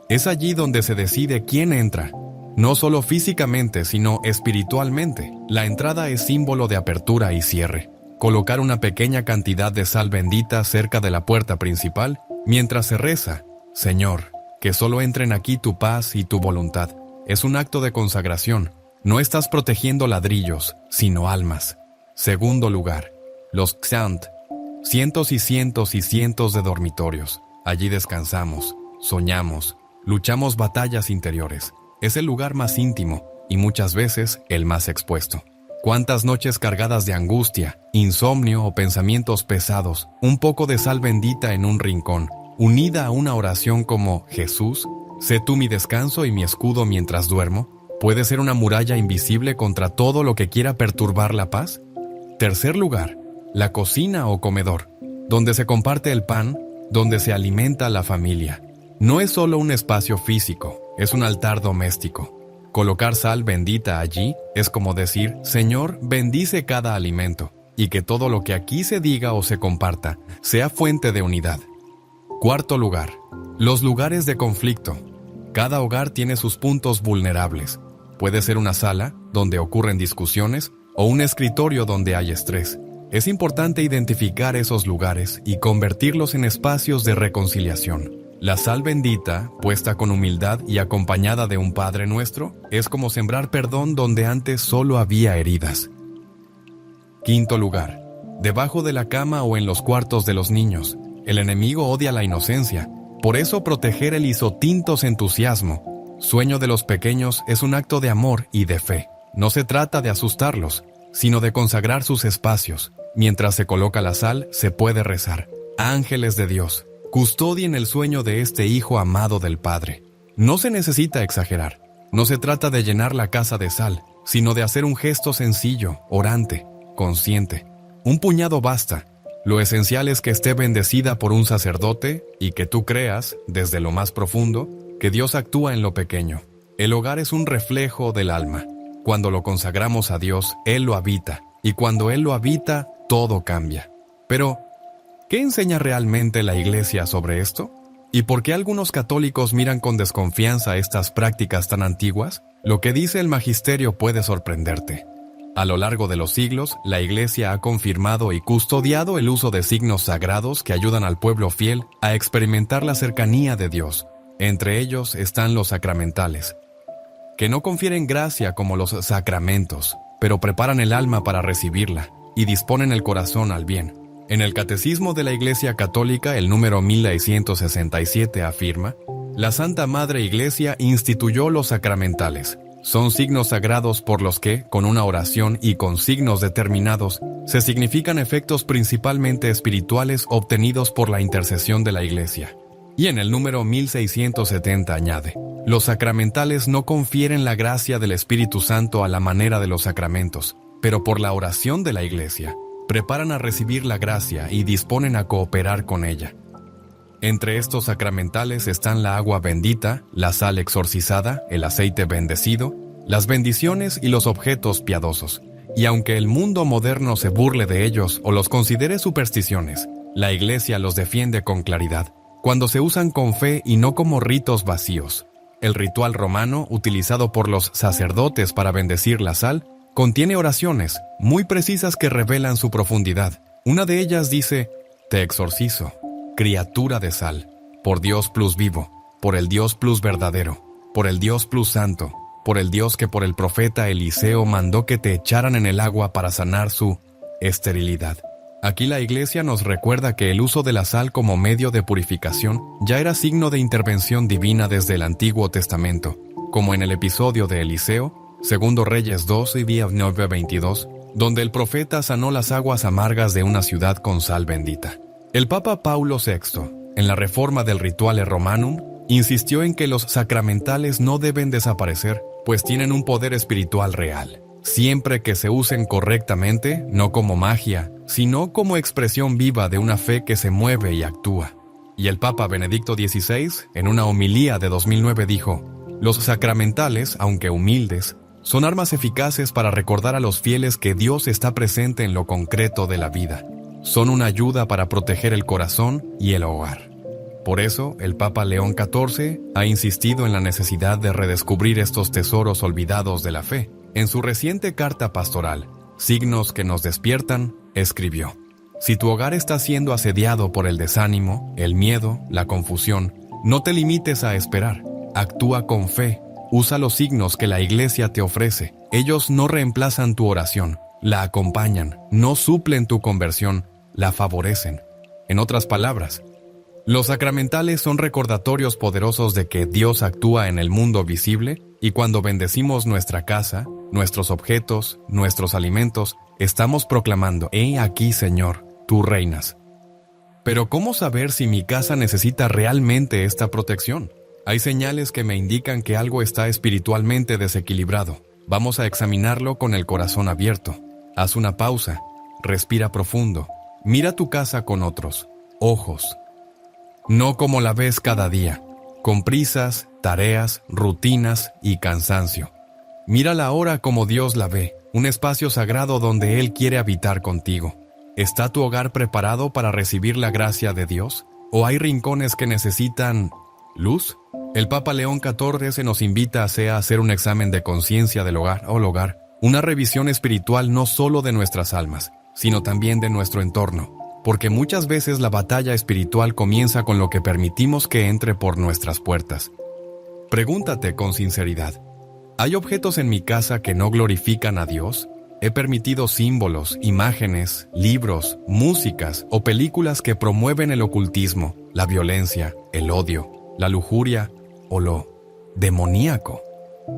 Es allí donde se decide quién entra. No solo físicamente, sino espiritualmente. La entrada es símbolo de apertura y cierre. Colocar una pequeña cantidad de sal bendita cerca de la puerta principal, mientras se reza, Señor, que solo entren aquí tu paz y tu voluntad. Es un acto de consagración. No estás protegiendo ladrillos, sino almas. Segundo lugar, los Xant. Cientos y cientos y cientos de dormitorios. Allí descansamos, soñamos, luchamos batallas interiores. Es el lugar más íntimo y muchas veces el más expuesto. ¿Cuántas noches cargadas de angustia, insomnio o pensamientos pesados, un poco de sal bendita en un rincón, unida a una oración como Jesús, sé tú mi descanso y mi escudo mientras duermo, puede ser una muralla invisible contra todo lo que quiera perturbar la paz? Tercer lugar, la cocina o comedor, donde se comparte el pan, donde se alimenta la familia. No es solo un espacio físico, es un altar doméstico. Colocar sal bendita allí es como decir, Señor, bendice cada alimento, y que todo lo que aquí se diga o se comparta sea fuente de unidad. Cuarto lugar, los lugares de conflicto. Cada hogar tiene sus puntos vulnerables. Puede ser una sala, donde ocurren discusiones, o un escritorio donde hay estrés. Es importante identificar esos lugares y convertirlos en espacios de reconciliación. La sal bendita, puesta con humildad y acompañada de un Padre Nuestro, es como sembrar perdón donde antes solo había heridas. Quinto lugar, debajo de la cama o en los cuartos de los niños. El enemigo odia la inocencia, por eso proteger el isotintos entusiasmo. Sueño de los pequeños es un acto de amor y de fe. No se trata de asustarlos, sino de consagrar sus espacios. Mientras se coloca la sal, se puede rezar. Ángeles de Dios, custodien el sueño de este hijo amado del Padre. No se necesita exagerar. No se trata de llenar la casa de sal, sino de hacer un gesto sencillo, orante, consciente. Un puñado basta. Lo esencial es que esté bendecida por un sacerdote y que tú creas, desde lo más profundo, que Dios actúa en lo pequeño. El hogar es un reflejo del alma. Cuando lo consagramos a Dios, Él lo habita, y cuando Él lo habita, todo cambia. Pero, ¿qué enseña realmente la Iglesia sobre esto? ¿Y por qué algunos católicos miran con desconfianza estas prácticas tan antiguas? Lo que dice el magisterio puede sorprenderte. A lo largo de los siglos, la Iglesia ha confirmado y custodiado el uso de signos sagrados que ayudan al pueblo fiel a experimentar la cercanía de Dios. Entre ellos están los sacramentales, que no confieren gracia como los sacramentos, pero preparan el alma para recibirla y disponen el corazón al bien. En el Catecismo de la Iglesia Católica, el número 1667 afirma: la Santa Madre Iglesia instituyó los sacramentales. Son signos sagrados por los que, con una oración y con signos determinados, se significan efectos principalmente espirituales obtenidos por la intercesión de la Iglesia. Y en el número 1670 añade: los sacramentales no confieren la gracia del Espíritu Santo a la manera de los sacramentos, pero por la oración de la Iglesia, preparan a recibir la gracia y disponen a cooperar con ella. Entre estos sacramentales están la agua bendita, la sal exorcizada, el aceite bendecido, las bendiciones y los objetos piadosos. Y aunque el mundo moderno se burle de ellos o los considere supersticiones, la Iglesia los defiende con claridad, cuando se usan con fe y no como ritos vacíos. El ritual romano, utilizado por los sacerdotes para bendecir la sal, contiene oraciones muy precisas que revelan su profundidad. Una de ellas dice: te exorcizo, criatura de sal, por Dios plus vivo, por el Dios plus verdadero, por el Dios plus santo, por el Dios que por el profeta Eliseo mandó que te echaran en el agua para sanar su esterilidad. Aquí la Iglesia nos recuerda que el uso de la sal como medio de purificación ya era signo de intervención divina desde el Antiguo Testamento, como en el episodio de Eliseo, Segundo Reyes 2 y 9:22, donde el profeta sanó las aguas amargas de una ciudad con sal bendita. El Papa Paulo VI, en la reforma del Rituale Romanum, insistió en que los sacramentales no deben desaparecer, pues tienen un poder espiritual real. siempre que se usen correctamente, no como magia, sino como expresión viva de una fe que se mueve y actúa. Y el Papa Benedicto XVI, en una homilía de 2009, dijo: los sacramentales, aunque humildes, son armas eficaces para recordar a los fieles que Dios está presente en lo concreto de la vida. Son una ayuda para proteger el corazón y el hogar. Por eso, el Papa León XIV ha insistido en la necesidad de redescubrir estos tesoros olvidados de la fe. En su reciente carta pastoral, Signos que nos despiertan, escribió: si tu hogar está siendo asediado por el desánimo, el miedo, la confusión, no te limites a esperar. Actúa con fe. Usa los signos que la Iglesia te ofrece. Ellos no reemplazan tu oración, la acompañan, no suplen tu conversión, la favorecen. En otras palabras, los sacramentales son recordatorios poderosos de que Dios actúa en el mundo visible, y cuando bendecimos nuestra casa, nuestros objetos, nuestros alimentos, estamos proclamando: «He aquí, Señor, tú reinas». Pero ¿cómo saber si mi casa necesita realmente esta protección? Hay señales que me indican que algo está espiritualmente desequilibrado. Vamos a examinarlo con el corazón abierto. Haz una pausa, respira profundo, mira tu casa con otros ojos. No como la ves cada día, con prisas, tareas, rutinas y cansancio. Mírala ahora como Dios la ve, un espacio sagrado donde Él quiere habitar contigo. ¿Está tu hogar preparado para recibir la gracia de Dios? ¿O hay rincones que necesitan luz? El Papa León XIV nos invita a hacer un examen de conciencia del hogar o hogar, una revisión espiritual no solo de nuestras almas, sino también de nuestro entorno. Porque muchas veces la batalla espiritual comienza con lo que permitimos que entre por nuestras puertas. Pregúntate con sinceridad: ¿hay objetos en mi casa que no glorifican a Dios? ¿He permitido símbolos, imágenes, libros, músicas o películas que promueven el ocultismo, la violencia, el odio, la lujuria o lo demoníaco?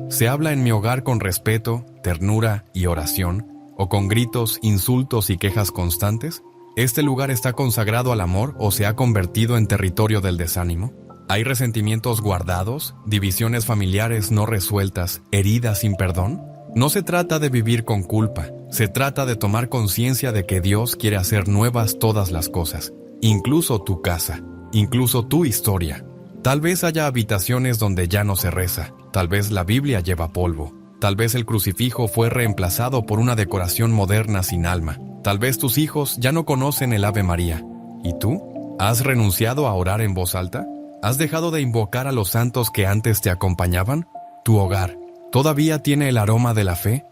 ¿Se habla en mi hogar con respeto, ternura y oración, o con gritos, insultos y quejas constantes? ¿Este lugar está consagrado al amor o se ha convertido en territorio del desánimo? ¿Hay resentimientos guardados, divisiones familiares no resueltas, heridas sin perdón? No se trata de vivir con culpa, se trata de tomar conciencia de que Dios quiere hacer nuevas todas las cosas, incluso tu casa, incluso tu historia. Tal vez haya habitaciones donde ya no se reza, tal vez la Biblia lleva polvo, tal vez el crucifijo fue reemplazado por una decoración moderna sin alma. Tal vez tus hijos ya no conocen el Ave María. ¿Y tú? ¿Has renunciado a orar en voz alta? ¿Has dejado de invocar a los santos que antes te acompañaban? ¿Tu hogar todavía tiene el aroma de la fe?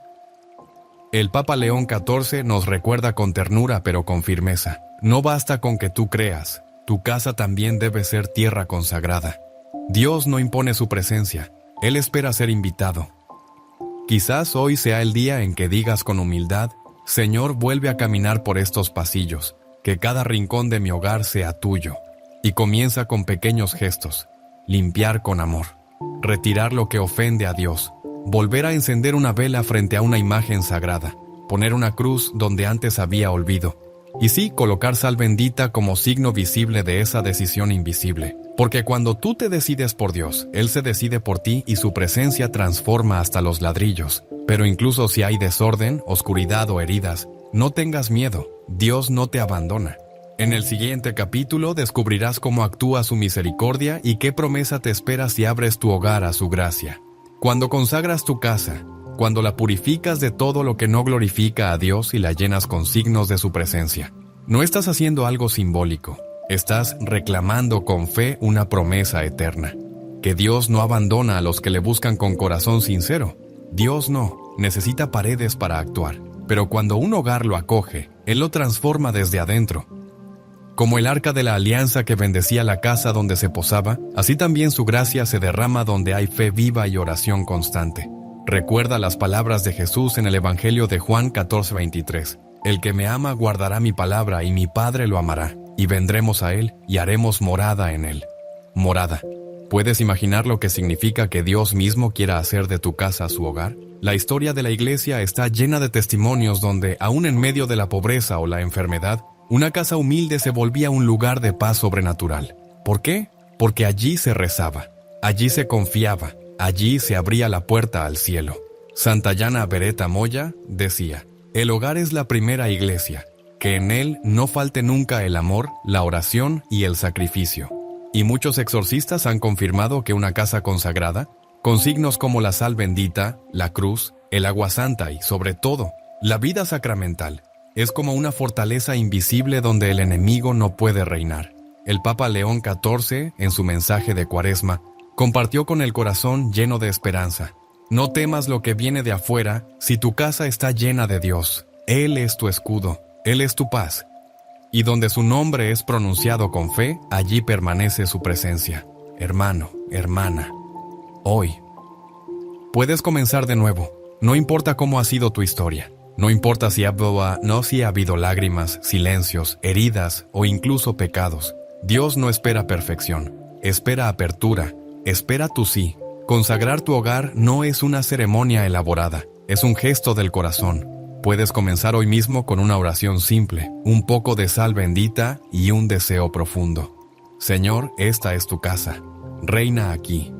El Papa León XIV nos recuerda con ternura pero con firmeza: no basta con que tú creas, tu casa también debe ser tierra consagrada. Dios no impone su presencia, Él espera ser invitado. Quizás hoy sea el día en que digas con humildad: Señor, vuelve a caminar por estos pasillos, que cada rincón de mi hogar sea tuyo. Y comienza con pequeños gestos: limpiar con amor, retirar lo que ofende a Dios, volver a encender una vela frente a una imagen sagrada, poner una cruz donde antes había olvido. Y sí, colocar sal bendita como signo visible de esa decisión invisible. Porque cuando tú te decides por Dios, Él se decide por ti y su presencia transforma hasta los ladrillos. Pero incluso si hay desorden, oscuridad o heridas, no tengas miedo, Dios no te abandona. En el siguiente capítulo descubrirás cómo actúa su misericordia y qué promesa te espera si abres tu hogar a su gracia. Cuando consagras tu casa, cuando la purificas de todo lo que no glorifica a Dios y la llenas con signos de su presencia, no estás haciendo algo simbólico, estás reclamando con fe una promesa eterna. Que Dios no abandona a los que le buscan con corazón sincero. Dios no necesita paredes para actuar, pero cuando un hogar lo acoge, Él lo transforma desde adentro. Como el arca de la alianza que bendecía la casa donde se posaba, así también su gracia se derrama donde hay fe viva y oración constante. Recuerda las palabras de Jesús en el Evangelio de Juan 14:23. El que me ama guardará mi palabra y mi Padre lo amará, y vendremos a Él y haremos morada en Él. Morada. ¿Puedes imaginar lo que significa que Dios mismo quiera hacer de tu casa su hogar? La historia de la Iglesia está llena de testimonios donde, aún en medio de la pobreza o la enfermedad, una casa humilde se volvía un lugar de paz sobrenatural. ¿Por qué? Porque allí se rezaba, allí se confiaba, allí se abría la puerta al cielo. Santayana Beretta Moya decía, el hogar es la primera iglesia, que en él no falte nunca el amor, la oración y el sacrificio. Y muchos exorcistas han confirmado que una casa consagrada, con signos como la sal bendita, la cruz, el agua santa y, sobre todo, la vida sacramental, es como una fortaleza invisible donde el enemigo no puede reinar. El Papa León XIV, en su mensaje de Cuaresma, compartió con el corazón lleno de esperanza. No temas lo que viene de afuera si tu casa está llena de Dios. Él es tu escudo, Él es tu paz. Y donde su nombre es pronunciado con fe, allí permanece su presencia. Hermano, hermana, hoy puedes comenzar de nuevo. No importa cómo ha sido tu historia. No importa si ha habido lágrimas, silencios, heridas o incluso pecados. Dios no espera perfección, espera apertura, espera tu sí. Consagrar tu hogar no es una ceremonia elaborada, es un gesto del corazón. Puedes comenzar hoy mismo con una oración simple, un poco de sal bendita y un deseo profundo. Señor, esta es tu casa, reina aquí.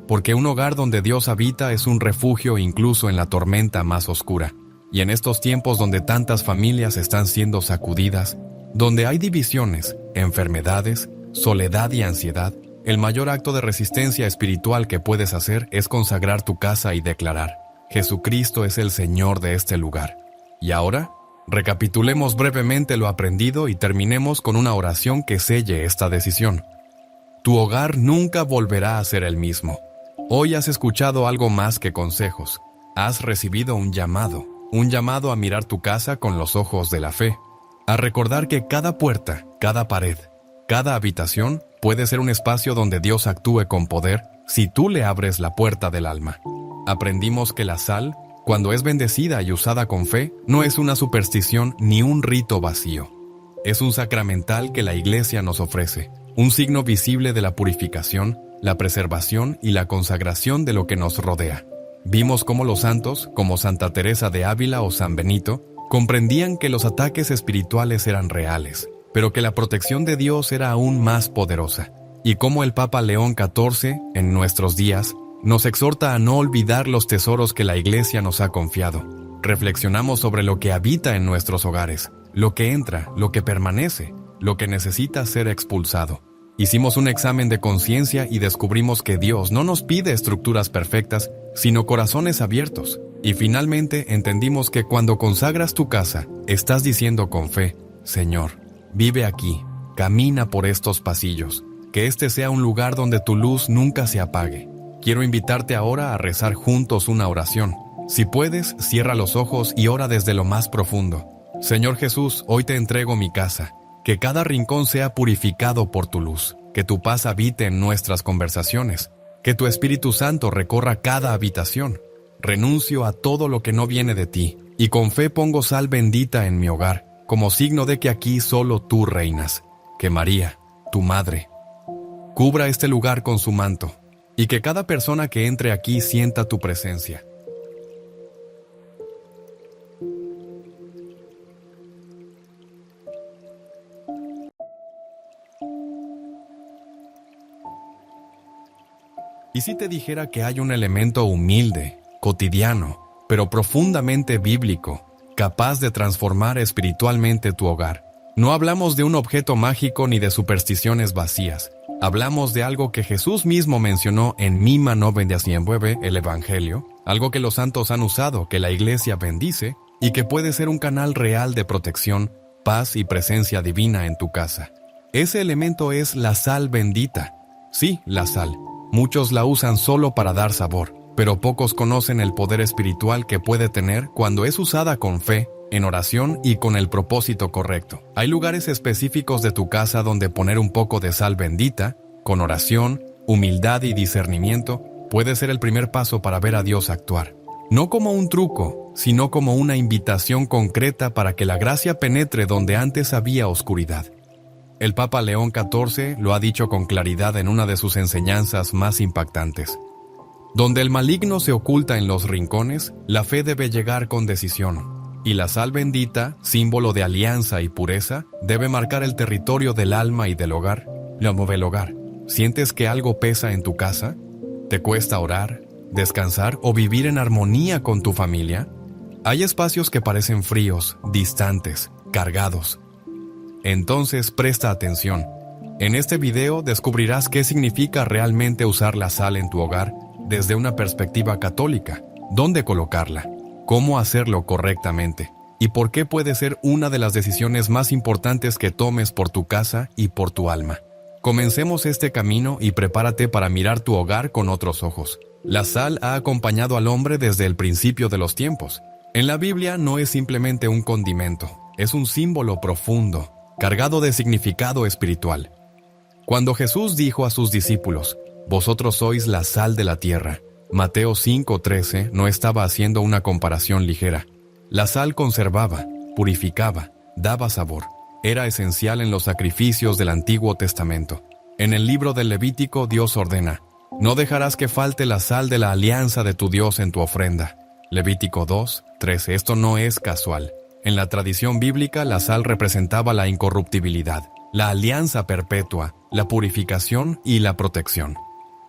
Porque un hogar donde Dios habita es un refugio incluso en la tormenta más oscura. Y en estos tiempos donde tantas familias están siendo sacudidas, donde hay divisiones, enfermedades, soledad y ansiedad, el mayor acto de resistencia espiritual que puedes hacer es consagrar tu casa y declarar: Jesucristo es el Señor de este lugar. Y ahora, recapitulemos brevemente lo aprendido y terminemos con una oración que selle esta decisión. Tu hogar nunca volverá a ser el mismo. Hoy has escuchado algo más que consejos. Has recibido un llamado a mirar tu casa con los ojos de la fe, a recordar que cada puerta, cada pared, cada habitación puede ser un espacio donde Dios actúe con poder si tú le abres la puerta del alma. Aprendimos que la sal, cuando es bendecida y usada con fe, no es una superstición ni un rito vacío. Es un sacramental que la Iglesia nos ofrece, un signo visible de la purificación, la preservación y la consagración de lo que nos rodea. Vimos cómo los santos, como Santa Teresa de Ávila o San Benito, comprendían que los ataques espirituales eran reales, pero que la protección de Dios era aún más poderosa, y cómo el Papa León XIV, en nuestros días, nos exhorta a no olvidar los tesoros que la Iglesia nos ha confiado. Reflexionamos sobre lo que habita en nuestros hogares, lo que entra, lo que permanece, lo que necesita ser expulsado. Hicimos un examen de conciencia y descubrimos que Dios no nos pide estructuras perfectas, sino corazones abiertos. Y finalmente entendimos que cuando consagras tu casa, estás diciendo con fe: Señor, vive aquí, camina por estos pasillos, que este sea un lugar donde tu luz nunca se apague. Quiero invitarte ahora a rezar juntos una oración. Si puedes, cierra los ojos y ora desde lo más profundo. Señor Jesús, hoy te entrego mi casa. Que cada rincón sea purificado por tu luz, que tu paz habite en nuestras conversaciones, que tu Espíritu Santo recorra cada habitación. Renuncio a todo lo que no viene de ti, y con fe pongo sal bendita en mi hogar, como signo de que aquí solo tú reinas. Que María, tu Madre, cubra este lugar con su manto, y que cada persona que entre aquí sienta tu presencia. ¿Y si te dijera que hay un elemento humilde, cotidiano, pero profundamente bíblico, capaz de transformar espiritualmente tu hogar? No hablamos de un objeto mágico ni de supersticiones vacías. Hablamos de algo que Jesús mismo mencionó en Mima 9:19, el Evangelio, algo que los santos han usado, que la Iglesia bendice y que puede ser un canal real de protección, paz y presencia divina en tu casa. Ese elemento es la sal bendita. Sí, la sal. Muchos la usan solo para dar sabor, pero pocos conocen el poder espiritual que puede tener cuando es usada con fe, en oración y con el propósito correcto. Hay lugares específicos de tu casa donde poner un poco de sal bendita, con oración, humildad y discernimiento, puede ser el primer paso para ver a Dios actuar. No como un truco, sino como una invitación concreta para que la gracia penetre donde antes había oscuridad. El Papa León XIV lo ha dicho con claridad en una de sus enseñanzas más impactantes. Donde el maligno se oculta en los rincones, la fe debe llegar con decisión. Y la sal bendita, símbolo de alianza y pureza, debe marcar el territorio del alma y del hogar. ¿Sientes que algo pesa en tu casa? ¿Te cuesta orar, descansar o vivir en armonía con tu familia? Hay espacios que parecen fríos, distantes, cargados. Entonces presta atención. En este video descubrirás qué significa realmente usar la sal en tu hogar desde una perspectiva católica, dónde colocarla, cómo hacerlo correctamente y por qué puede ser una de las decisiones más importantes que tomes por tu casa y por tu alma. Comencemos este camino y prepárate para mirar tu hogar con otros ojos. La sal ha acompañado al hombre desde el principio de los tiempos. En la Biblia no es simplemente un condimento, es un símbolo profundo, cargado de significado espiritual. Cuando Jesús dijo a sus discípulos, «Vosotros sois la sal de la tierra», Mateo 5:13 no estaba haciendo una comparación ligera. La sal conservaba, purificaba, daba sabor. Era esencial en los sacrificios del Antiguo Testamento. En el libro del Levítico, Dios ordena, «No dejarás que falte la sal de la alianza de tu Dios en tu ofrenda». Levítico 2:13. Esto no es casual. En la tradición bíblica, la sal representaba la incorruptibilidad, la alianza perpetua, la purificación y la protección.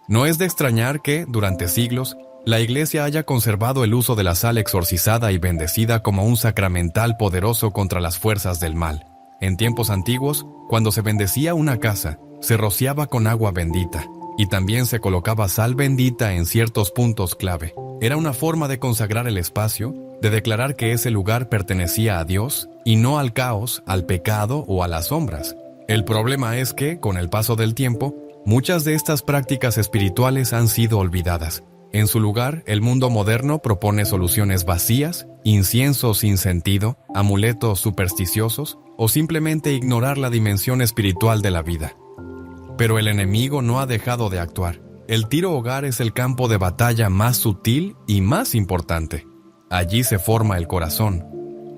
No es de extrañar que, durante siglos, la Iglesia haya conservado el uso de la sal exorcizada y bendecida como un sacramental poderoso contra las fuerzas del mal. En tiempos antiguos, cuando se bendecía una casa, se rociaba con agua bendita, y también se colocaba sal bendita en ciertos puntos clave. Era una forma de consagrar el espacio, de declarar que ese lugar pertenecía a Dios, y no al caos, al pecado o a las sombras. El problema es que, con el paso del tiempo, muchas de estas prácticas espirituales han sido olvidadas. En su lugar, el mundo moderno propone soluciones vacías, incienso sin sentido, amuletos supersticiosos o simplemente ignorar la dimensión espiritual de la vida. Pero el enemigo no ha dejado de actuar. El tiro hogar es el campo de batalla más sutil y más importante. Allí se forma el corazón.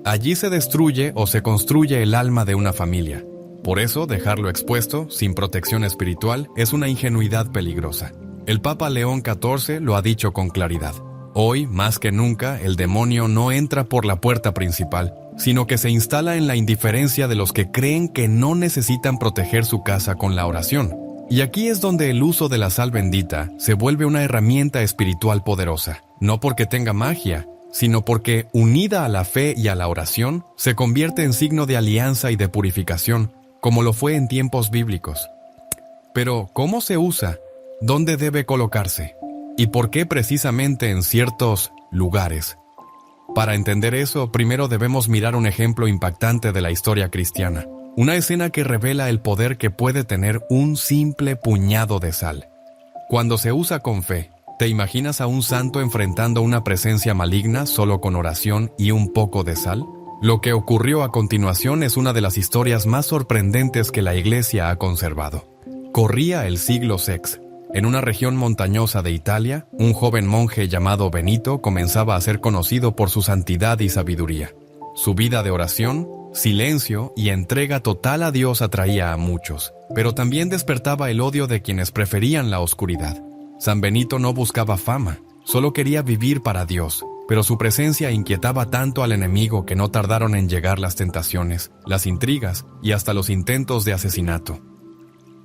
Allí se destruye o se construye el alma de una familia. Por eso, dejarlo expuesto, sin protección espiritual, es una ingenuidad peligrosa. El Papa León XIV lo ha dicho con claridad. Hoy, más que nunca, el demonio no entra por la puerta principal, sino que se instala en la indiferencia de los que creen que no necesitan proteger su casa con la oración. Y aquí es donde el uso de la sal bendita se vuelve una herramienta espiritual poderosa, no porque tenga magia, sino porque, unida a la fe y a la oración, se convierte en signo de alianza y de purificación, como lo fue en tiempos bíblicos. Pero, ¿cómo se usa? ¿Dónde debe colocarse? ¿Y por qué precisamente en ciertos lugares? Para entender eso, primero debemos mirar un ejemplo impactante de la historia cristiana. Una escena que revela el poder que puede tener un simple puñado de sal. Cuando se usa con fe, ¿te imaginas a un santo enfrentando una presencia maligna solo con oración y un poco de sal? Lo que ocurrió a continuación es una de las historias más sorprendentes que la Iglesia ha conservado. Corría el siglo VI. En una región montañosa de Italia, un joven monje llamado Benito comenzaba a ser conocido por su santidad y sabiduría. Su vida de oración, silencio y entrega total a Dios atraía a muchos, pero también despertaba el odio de quienes preferían la oscuridad. San Benito no buscaba fama, solo quería vivir para Dios, pero su presencia inquietaba tanto al enemigo que no tardaron en llegar las tentaciones, las intrigas y hasta los intentos de asesinato.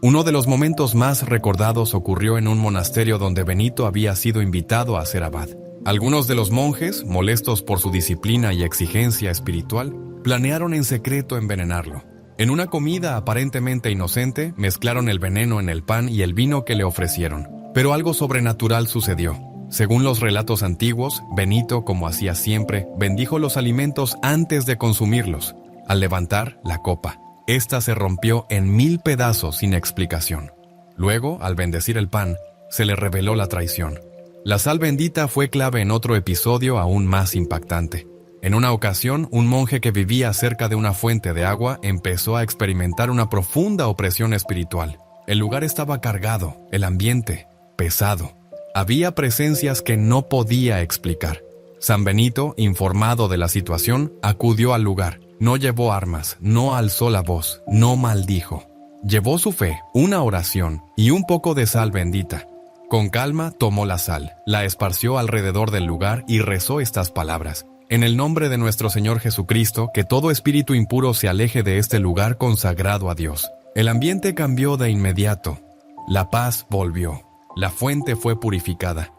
Uno de los momentos más recordados ocurrió en un monasterio donde Benito había sido invitado a ser abad. Algunos de los monjes, molestos por su disciplina y exigencia espiritual, planearon en secreto envenenarlo. En una comida aparentemente inocente, mezclaron el veneno en el pan y el vino que le ofrecieron. Pero algo sobrenatural sucedió. Según los relatos antiguos, Benito, como hacía siempre, bendijo los alimentos antes de consumirlos. Al levantar la copa, esta se rompió en 1000 pedazos sin explicación. Luego, al bendecir el pan, se le reveló la traición. La sal bendita fue clave en otro episodio aún más impactante. En una ocasión, un monje que vivía cerca de una fuente de agua empezó a experimentar una profunda opresión espiritual. El lugar estaba cargado, el ambiente pesado. Había presencias que no podía explicar. San Benito, informado de la situación, acudió al lugar. No llevó armas, no alzó la voz, no maldijo. Llevó su fe, una oración y un poco de sal bendita. Con calma tomó la sal, la esparció alrededor del lugar y rezó estas palabras. En el nombre de nuestro Señor Jesucristo, que todo espíritu impuro se aleje de este lugar consagrado a Dios. El ambiente cambió de inmediato. La paz volvió. La fuente fue purificada.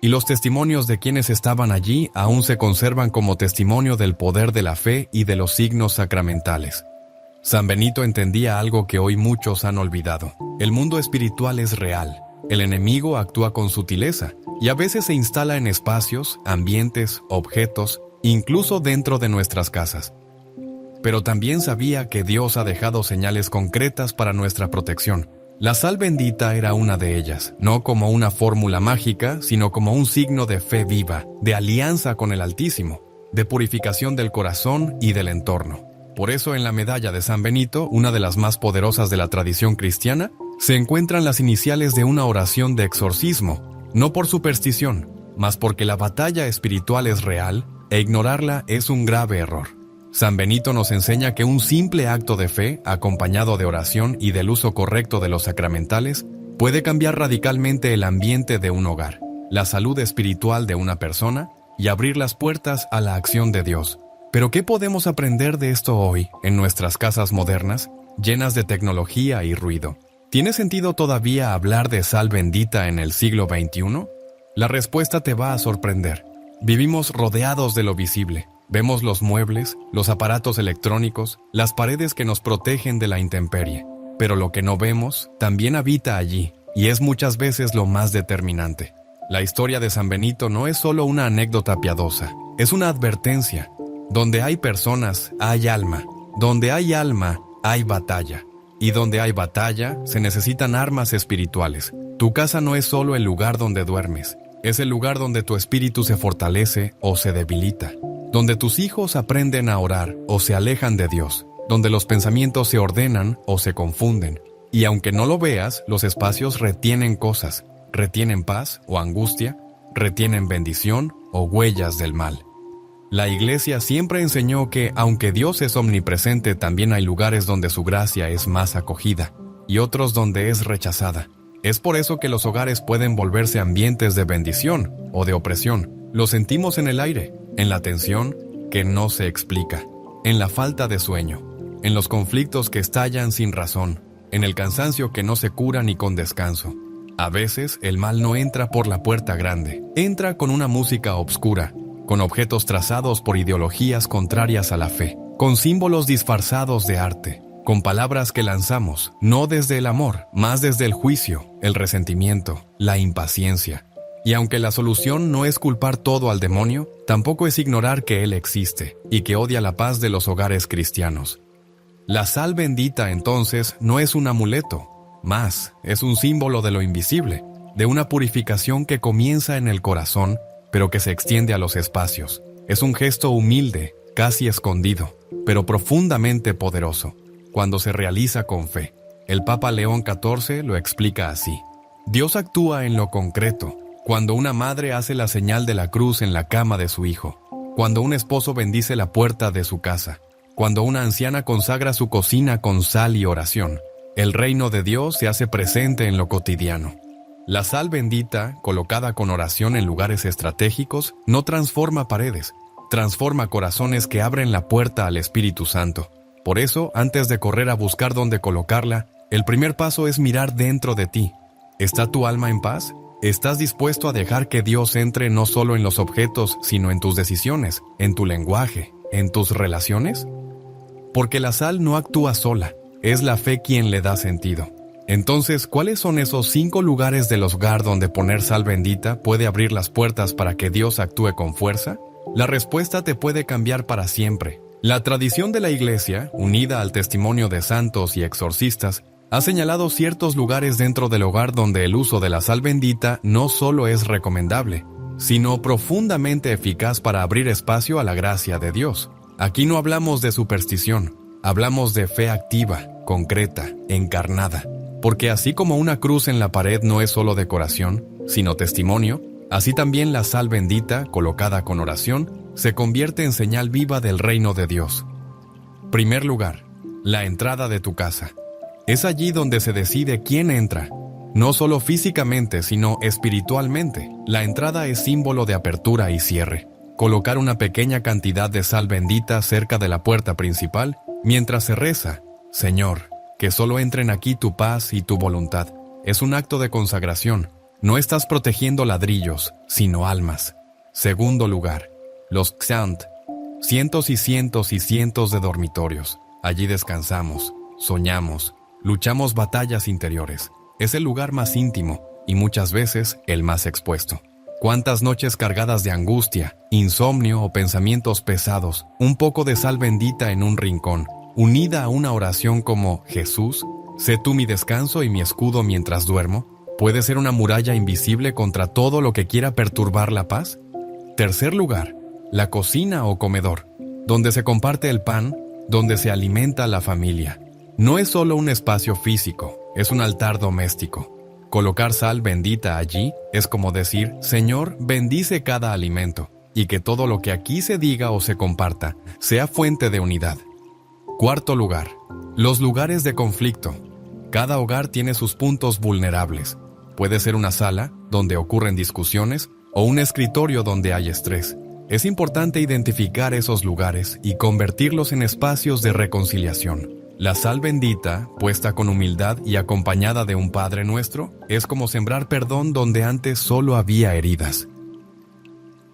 y los testimonios de quienes estaban allí aún se conservan como testimonio del poder de la fe y de los signos sacramentales. San Benito entendía algo que hoy muchos han olvidado. El mundo espiritual es real. El enemigo actúa con sutileza y a veces se instala en espacios, ambientes, objetos, incluso dentro de nuestras casas. Pero también sabía que Dios ha dejado señales concretas para nuestra protección. La sal bendita era una de ellas, no como una fórmula mágica, sino como un signo de fe viva, de alianza con el Altísimo, de purificación del corazón y del entorno. Por eso en la medalla de San Benito, una de las más poderosas de la tradición cristiana, se encuentran las iniciales de una oración de exorcismo, no por superstición, mas porque la batalla espiritual es real e ignorarla es un grave error. San Benito nos enseña que un simple acto de fe, acompañado de oración y del uso correcto de los sacramentales, puede cambiar radicalmente el ambiente de un hogar, la salud espiritual de una persona y abrir las puertas a la acción de Dios. Pero ¿qué podemos aprender de esto hoy, en nuestras casas modernas, llenas de tecnología y ruido? ¿Tiene sentido todavía hablar de sal bendita en el siglo XXI? La respuesta te va a sorprender. Vivimos rodeados de lo visible. Vemos los muebles, los aparatos electrónicos, las paredes que nos protegen de la intemperie. Pero lo que no vemos también habita allí, y es muchas veces lo más determinante. La historia de San Benito no es solo una anécdota piadosa, es una advertencia. Donde hay personas, hay alma. Donde hay alma, hay batalla. Y donde hay batalla, se necesitan armas espirituales. Tu casa no es solo el lugar donde duermes, es el lugar donde tu espíritu se fortalece o se debilita. Donde tus hijos aprenden a orar o se alejan de Dios, donde los pensamientos se ordenan o se confunden. Y aunque no lo veas, los espacios retienen cosas, retienen paz o angustia, retienen bendición o huellas del mal. La Iglesia siempre enseñó que, aunque Dios es omnipresente, también hay lugares donde su gracia es más acogida y otros donde es rechazada. Es por eso que los hogares pueden volverse ambientes de bendición o de opresión. Lo sentimos en el aire, en la tensión que no se explica, en la falta de sueño, en los conflictos que estallan sin razón, en el cansancio que no se cura ni con descanso. A veces el mal no entra por la puerta grande, entra con una música obscura, con objetos trazados por ideologías contrarias a la fe, con símbolos disfrazados de arte, con palabras que lanzamos, no desde el amor, más desde el juicio, el resentimiento, la impaciencia. Y aunque la solución no es culpar todo al demonio, tampoco es ignorar que él existe y que odia la paz de los hogares cristianos. La sal bendita, entonces, no es un amuleto, más es un símbolo de lo invisible, de una purificación que comienza en el corazón, pero que se extiende a los espacios. Es un gesto humilde, casi escondido, pero profundamente poderoso, cuando se realiza con fe. El Papa León XIV lo explica así: Dios actúa en lo concreto, cuando una madre hace la señal de la cruz en la cama de su hijo, cuando un esposo bendice la puerta de su casa, cuando una anciana consagra su cocina con sal y oración. El reino de Dios se hace presente en lo cotidiano. La sal bendita, colocada con oración en lugares estratégicos, no transforma paredes, transforma corazones que abren la puerta al Espíritu Santo. Por eso, antes de correr a buscar dónde colocarla, el primer paso es mirar dentro de ti. ¿Está tu alma en paz? ¿Estás dispuesto a dejar que Dios entre no solo en los objetos, sino en tus decisiones, en tu lenguaje, en tus relaciones? Porque la sal no actúa sola, es la fe quien le da sentido. Entonces, ¿cuáles son esos 5 lugares del hogar donde poner sal bendita puede abrir las puertas para que Dios actúe con fuerza? La respuesta te puede cambiar para siempre. La tradición de la Iglesia, unida al testimonio de santos y exorcistas, ha señalado ciertos lugares dentro del hogar donde el uso de la sal bendita no solo es recomendable, sino profundamente eficaz para abrir espacio a la gracia de Dios. Aquí no hablamos de superstición, hablamos de fe activa, concreta, encarnada. Porque así como una cruz en la pared no es solo decoración, sino testimonio, así también la sal bendita, colocada con oración, se convierte en señal viva del reino de Dios. Primer lugar, la entrada de tu casa. Es allí donde se decide quién entra, no solo físicamente, sino espiritualmente. La entrada es símbolo de apertura y cierre. Colocar una pequeña cantidad de sal bendita cerca de la puerta principal, mientras se reza: Señor, que solo entren aquí tu paz y tu voluntad, es un acto de consagración. No estás protegiendo ladrillos, sino almas. Segundo lugar, los Xant, cientos y cientos y cientos de dormitorios. Allí descansamos, soñamos, luchamos batallas interiores. Es el lugar más íntimo y muchas veces el más expuesto. Cuántas noches cargadas de angustia, insomnio o pensamientos pesados, un poco de sal bendita en un rincón, unida a una oración como Jesús, sé tú mi descanso y mi escudo mientras duermo, puede ser una muralla invisible contra todo lo que quiera perturbar la paz. Tercer lugar, la cocina o comedor, donde se comparte el pan, donde se alimenta la familia. No es solo un espacio físico, es un altar doméstico. Colocar sal bendita allí es como decir, Señor, bendice cada alimento, y que todo lo que aquí se diga o se comparta sea fuente de unidad. Cuarto lugar, los lugares de conflicto. Cada hogar tiene sus puntos vulnerables. Puede ser una sala, donde ocurren discusiones, o un escritorio donde hay estrés. Es importante identificar esos lugares y convertirlos en espacios de reconciliación. La sal bendita, puesta con humildad y acompañada de un Padre Nuestro, es como sembrar perdón donde antes solo había heridas.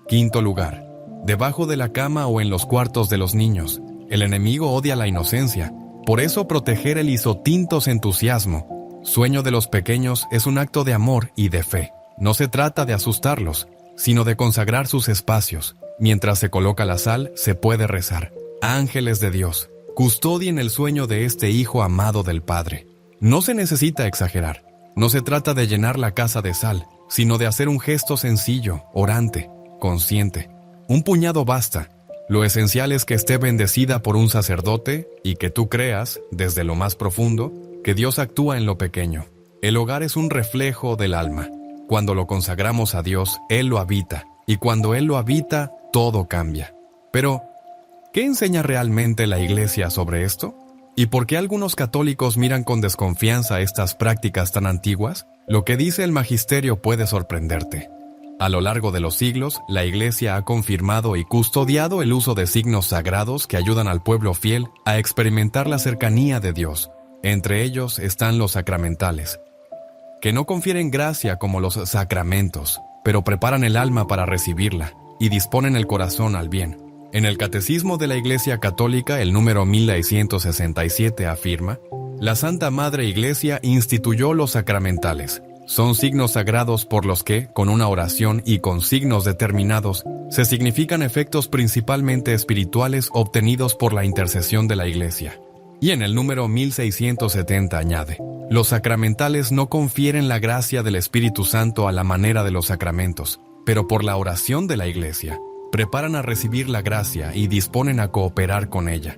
Quinto lugar, debajo de la cama o en los cuartos de los niños. El enemigo odia la inocencia, por eso proteger el isotintos entusiasmo. Sueño de los pequeños es un acto de amor y de fe. No se trata de asustarlos, sino de consagrar sus espacios. Mientras se coloca la sal, se puede rezar. Ángeles de Dios, custodien el sueño de este hijo amado del Padre. No se necesita exagerar. No se trata de llenar la casa de sal, sino de hacer un gesto sencillo, orante, consciente. Un puñado basta. Lo esencial es que esté bendecida por un sacerdote y que tú creas, desde lo más profundo, que Dios actúa en lo pequeño. El hogar es un reflejo del alma. Cuando lo consagramos a Dios, Él lo habita, y cuando Él lo habita, todo cambia. Pero, ¿qué enseña realmente la Iglesia sobre esto? ¿Y por qué algunos católicos miran con desconfianza estas prácticas tan antiguas? Lo que dice el magisterio puede sorprenderte. A lo largo de los siglos, la Iglesia ha confirmado y custodiado el uso de signos sagrados que ayudan al pueblo fiel a experimentar la cercanía de Dios. Entre ellos están los sacramentales, que no confieren gracia como los sacramentos, pero preparan el alma para recibirla y disponen el corazón al bien. En el Catecismo de la Iglesia Católica, el número 1667 afirma: la Santa Madre Iglesia instituyó los sacramentales. Son signos sagrados por los que, con una oración y con signos determinados, se significan efectos principalmente espirituales obtenidos por la intercesión de la Iglesia. Y en el número 1670 añade: los sacramentales no confieren la gracia del Espíritu Santo a la manera de los sacramentos, pero por la oración de la Iglesia, preparan a recibir la gracia y disponen a cooperar con ella.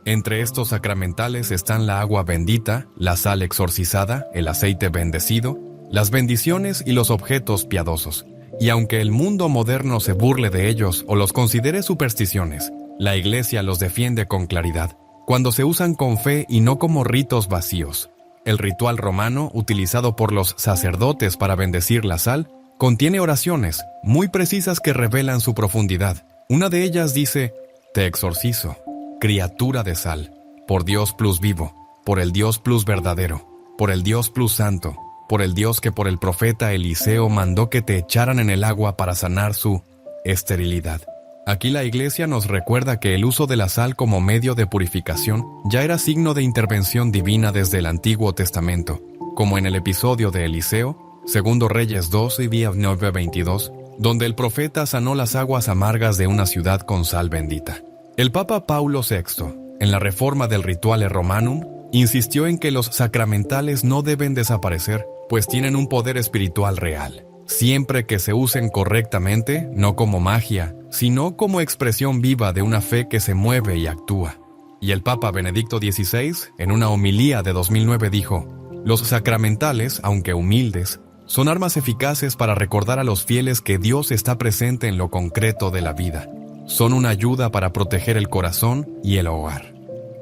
Entre estos sacramentales están la agua bendita, la sal exorcizada, el aceite bendecido, las bendiciones y los objetos piadosos. Y aunque el mundo moderno se burle de ellos o los considere supersticiones, la Iglesia los defiende con claridad, cuando se usan con fe y no como ritos vacíos. El ritual romano, utilizado por los sacerdotes para bendecir la sal, contiene oraciones muy precisas que revelan su profundidad. Una de ellas dice: te exorcizo, criatura de sal, por Dios plus vivo, por el Dios plus verdadero, por el Dios plus santo, por el Dios que por el profeta Eliseo mandó que te echaran en el agua para sanar su esterilidad. Aquí la Iglesia nos recuerda que el uso de la sal como medio de purificación ya era signo de intervención divina desde el Antiguo Testamento, como en el episodio de Eliseo, Segundo Reyes 12 y 9:22, donde el profeta sanó las aguas amargas de una ciudad con sal bendita. El Papa Paulo VI, en la reforma del Rituale Romanum, insistió en que los sacramentales no deben desaparecer, pues tienen un poder espiritual real, siempre que se usen correctamente, no como magia, sino como expresión viva de una fe que se mueve y actúa. Y el Papa Benedicto XVI, en una homilía de 2009, dijo: los sacramentales, aunque humildes, son armas eficaces para recordar a los fieles que Dios está presente en lo concreto de la vida. Son una ayuda para proteger el corazón y el hogar.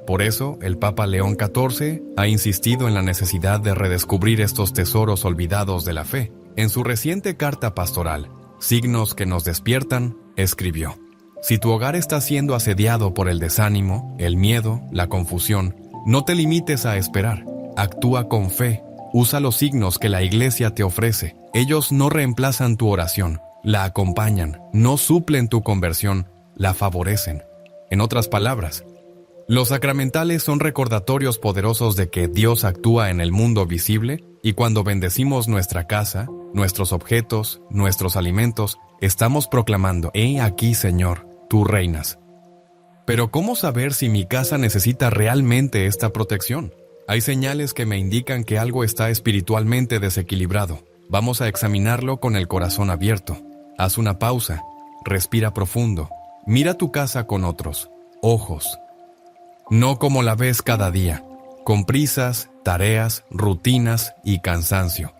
Por eso, el Papa León XIV ha insistido en la necesidad de redescubrir estos tesoros olvidados de la fe. En su reciente carta pastoral, Signos que nos despiertan, escribió: si tu hogar está siendo asediado por el desánimo, el miedo, la confusión, no te limites a esperar. Actúa con fe, Usa los signos que la Iglesia te ofrece. Ellos no reemplazan tu oración, la acompañan, no suplen tu conversión, la favorecen. En otras palabras, los sacramentales son recordatorios poderosos de que Dios actúa en el mundo visible, y cuando bendecimos nuestra casa, nuestros objetos, nuestros alimentos, estamos proclamando: «He aquí, Señor, tú reinas». Pero ¿cómo saber si mi casa necesita realmente esta protección? Hay señales que me indican que algo está espiritualmente desequilibrado. Vamos a examinarlo con el corazón abierto. Haz una pausa, respira profundo, mira tu casa con otros ojos. No como la ves cada día, con prisas, tareas, rutinas y cansancio.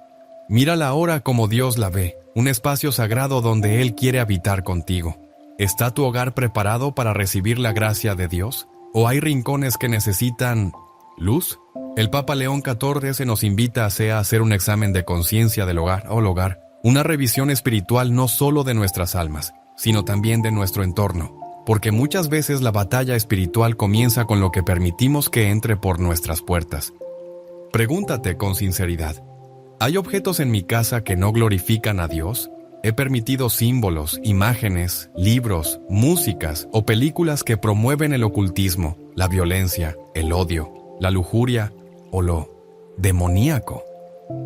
Mírala ahora como Dios la ve, un espacio sagrado donde Él quiere habitar contigo. ¿Está tu hogar preparado para recibir la gracia de Dios? ¿O hay rincones que necesitan luz? El Papa León XIV nos invita a hacer un examen de conciencia del hogar, una revisión espiritual no solo de nuestras almas, sino también de nuestro entorno, porque muchas veces la batalla espiritual comienza con lo que permitimos que entre por nuestras puertas. Pregúntate con sinceridad: ¿hay objetos en mi casa que no glorifican a Dios? ¿He permitido símbolos, imágenes, libros, músicas o películas que promueven el ocultismo, la violencia, el odio, la lujuria o lo demoníaco?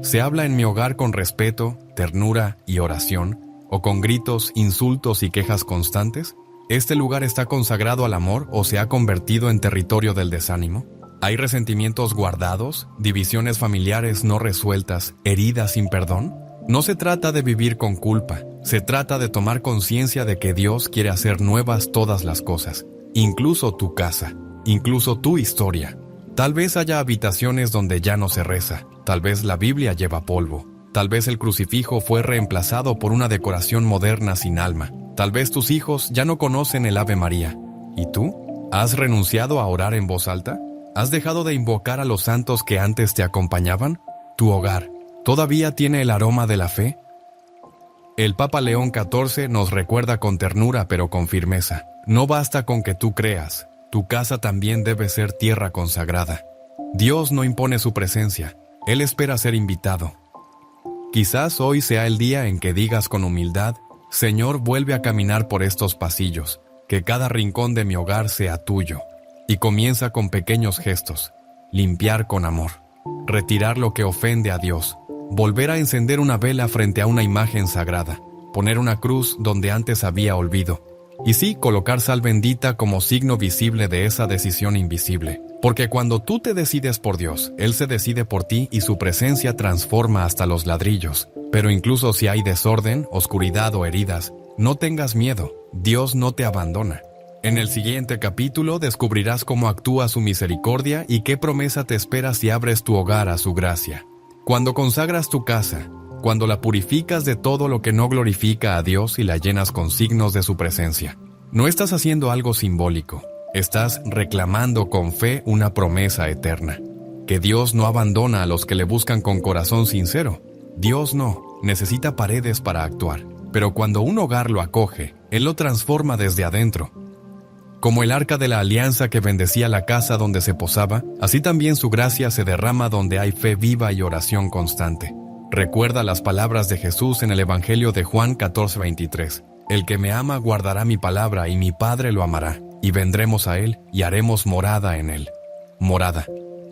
¿Se habla en mi hogar con respeto, ternura y oración, o con gritos, insultos y quejas constantes? ¿Este lugar está consagrado al amor o se ha convertido en territorio del desánimo? ¿Hay resentimientos guardados, divisiones familiares no resueltas, heridas sin perdón? No se trata de vivir con culpa, se trata de tomar conciencia de que Dios quiere hacer nuevas todas las cosas, incluso tu casa, incluso tu historia. Tal vez haya habitaciones donde ya no se reza, tal vez la Biblia lleva polvo, tal vez el crucifijo fue reemplazado por una decoración moderna sin alma, tal vez tus hijos ya no conocen el Ave María. ¿Y tú? ¿Has renunciado a orar en voz alta? ¿Has dejado de invocar a los santos que antes te acompañaban? ¿Tu hogar todavía tiene el aroma de la fe? El Papa León XIV nos recuerda con ternura pero con firmeza: no basta con que tú creas, tu casa también debe ser tierra consagrada. Dios no impone su presencia, Él espera ser invitado. Quizás hoy sea el día en que digas con humildad: Señor, vuelve a caminar por estos pasillos, que cada rincón de mi hogar sea tuyo. Y comienza con pequeños gestos: limpiar con amor, retirar lo que ofende a Dios, volver a encender una vela frente a una imagen sagrada, poner una cruz donde antes había olvido. Y sí, colocar sal bendita como signo visible de esa decisión invisible. Porque cuando tú te decides por Dios, Él se decide por ti y su presencia transforma hasta los ladrillos. Pero incluso si hay desorden, oscuridad o heridas, no tengas miedo, Dios no te abandona. En el siguiente capítulo descubrirás cómo actúa su misericordia y qué promesa te espera si abres tu hogar a su gracia. Cuando consagras tu casa, cuando la purificas de todo lo que no glorifica a Dios y la llenas con signos de su presencia, no estás haciendo algo simbólico, estás reclamando con fe una promesa eterna, que Dios no abandona a los que le buscan con corazón sincero. Dios no necesita paredes para actuar, pero cuando un hogar lo acoge, Él lo transforma desde adentro. Como el arca de la alianza que bendecía la casa donde se posaba, así también su gracia se derrama donde hay fe viva y oración constante. Recuerda las palabras de Jesús en el Evangelio de Juan 14:23. El que me ama guardará mi palabra y mi Padre lo amará, y vendremos a Él y haremos morada en Él. Morada.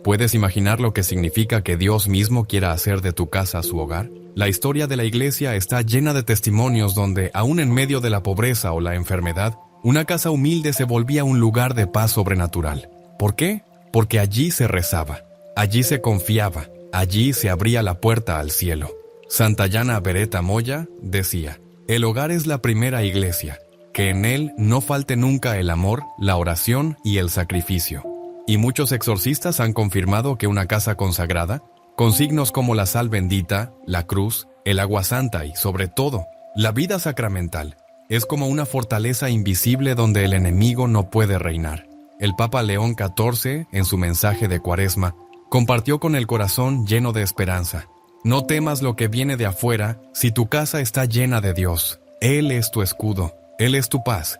¿Puedes imaginar lo que significa que Dios mismo quiera hacer de tu casa su hogar? La historia de la Iglesia está llena de testimonios donde, aún en medio de la pobreza o la enfermedad, una casa humilde se volvía un lugar de paz sobrenatural. ¿Por qué? Porque allí se rezaba, allí se confiaba, allí se abría la puerta al cielo. Santayana Beretta Moya decía: el hogar es la primera iglesia, que en él no falte nunca el amor, la oración y el sacrificio. Y muchos exorcistas han confirmado que una casa consagrada, con signos como la sal bendita, la cruz, el agua santa y, sobre todo, la vida sacramental, es como una fortaleza invisible donde el enemigo no puede reinar. El Papa León XIV, en su mensaje de Cuaresma, compartió con el corazón lleno de esperanza: no temas lo que viene de afuera si tu casa está llena de Dios. Él es tu escudo, Él es tu paz.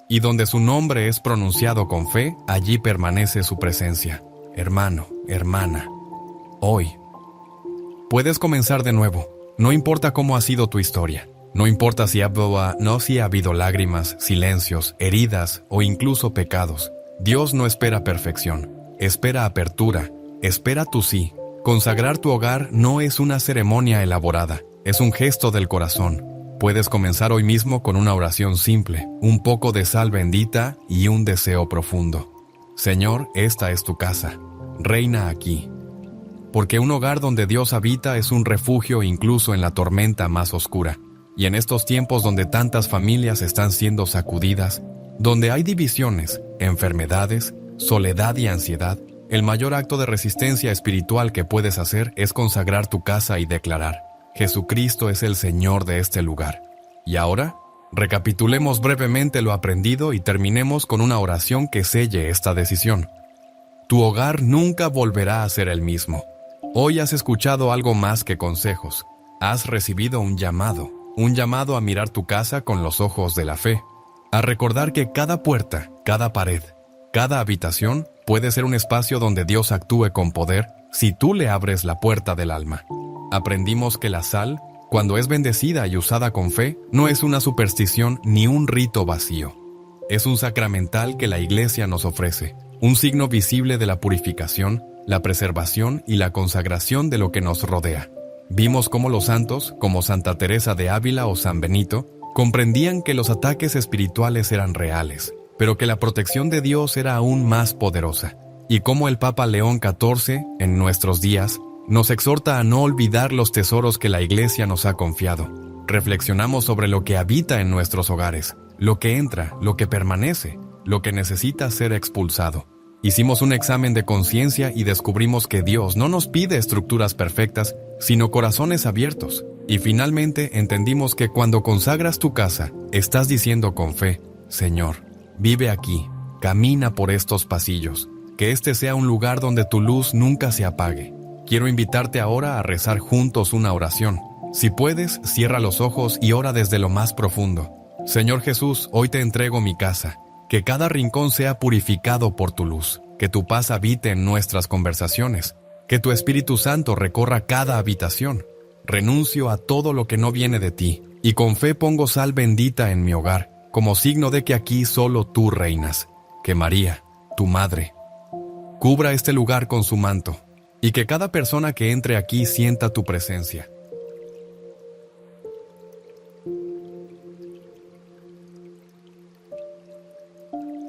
Y donde su nombre es pronunciado con fe, allí permanece su presencia. Hermano, hermana, hoy, Puedes comenzar de nuevo. No importa cómo ha sido tu historia. No importa si ha habido lágrimas, silencios, heridas o incluso pecados. Dios no espera perfección. Espera apertura. Espera tu sí. Consagrar tu hogar no es una ceremonia elaborada. Es un gesto del corazón. Puedes comenzar hoy mismo con una oración simple, un poco de sal bendita y un deseo profundo. Señor, esta es tu casa. Reina aquí. Porque un hogar donde Dios habita es un refugio incluso en la tormenta más oscura. Y en estos tiempos donde tantas familias están siendo sacudidas, donde hay divisiones, enfermedades, soledad y ansiedad, el mayor acto de resistencia espiritual que puedes hacer es consagrar tu casa y declarar: Jesucristo es el Señor de este lugar. Y ahora, recapitulemos brevemente lo aprendido y terminemos con una oración que selle esta decisión. Tu hogar nunca volverá a ser el mismo. Hoy has escuchado algo más que consejos. Has recibido un llamado a mirar tu casa con los ojos de la fe, a recordar que cada puerta, cada pared, cada habitación puede ser un espacio donde Dios actúe con poder si tú le abres la puerta del alma. Aprendimos que la sal, cuando es bendecida y usada con fe, no es una superstición ni un rito vacío. Es un sacramental que la Iglesia nos ofrece, un signo visible de la purificación, la preservación y la consagración de lo que nos rodea. Vimos cómo los santos, como Santa Teresa de Ávila o San Benito, comprendían que los ataques espirituales eran reales, pero que la protección de Dios era aún más poderosa, y cómo el Papa León XIV, en nuestros días, nos exhorta a no olvidar los tesoros que la Iglesia nos ha confiado. Reflexionamos sobre lo que habita en nuestros hogares, lo que entra, lo que permanece, lo que necesita ser expulsado. Hicimos un examen de conciencia y descubrimos que Dios no nos pide estructuras perfectas, sino corazones abiertos. Y finalmente entendimos que cuando consagras tu casa, estás diciendo con fe: Señor, vive aquí, camina por estos pasillos, que este sea un lugar donde tu luz nunca se apague. Quiero invitarte ahora a rezar juntos una oración. Si puedes, cierra los ojos y ora desde lo más profundo. Señor Jesús, hoy te entrego mi casa. Que cada rincón sea purificado por tu luz, que tu paz habite en nuestras conversaciones, que tu Espíritu Santo recorra cada habitación. Renuncio a todo lo que no viene de ti, y con fe pongo sal bendita en mi hogar, como signo de que aquí solo tú reinas. Que María, tu Madre, cubra este lugar con su manto, y que cada persona que entre aquí sienta tu presencia.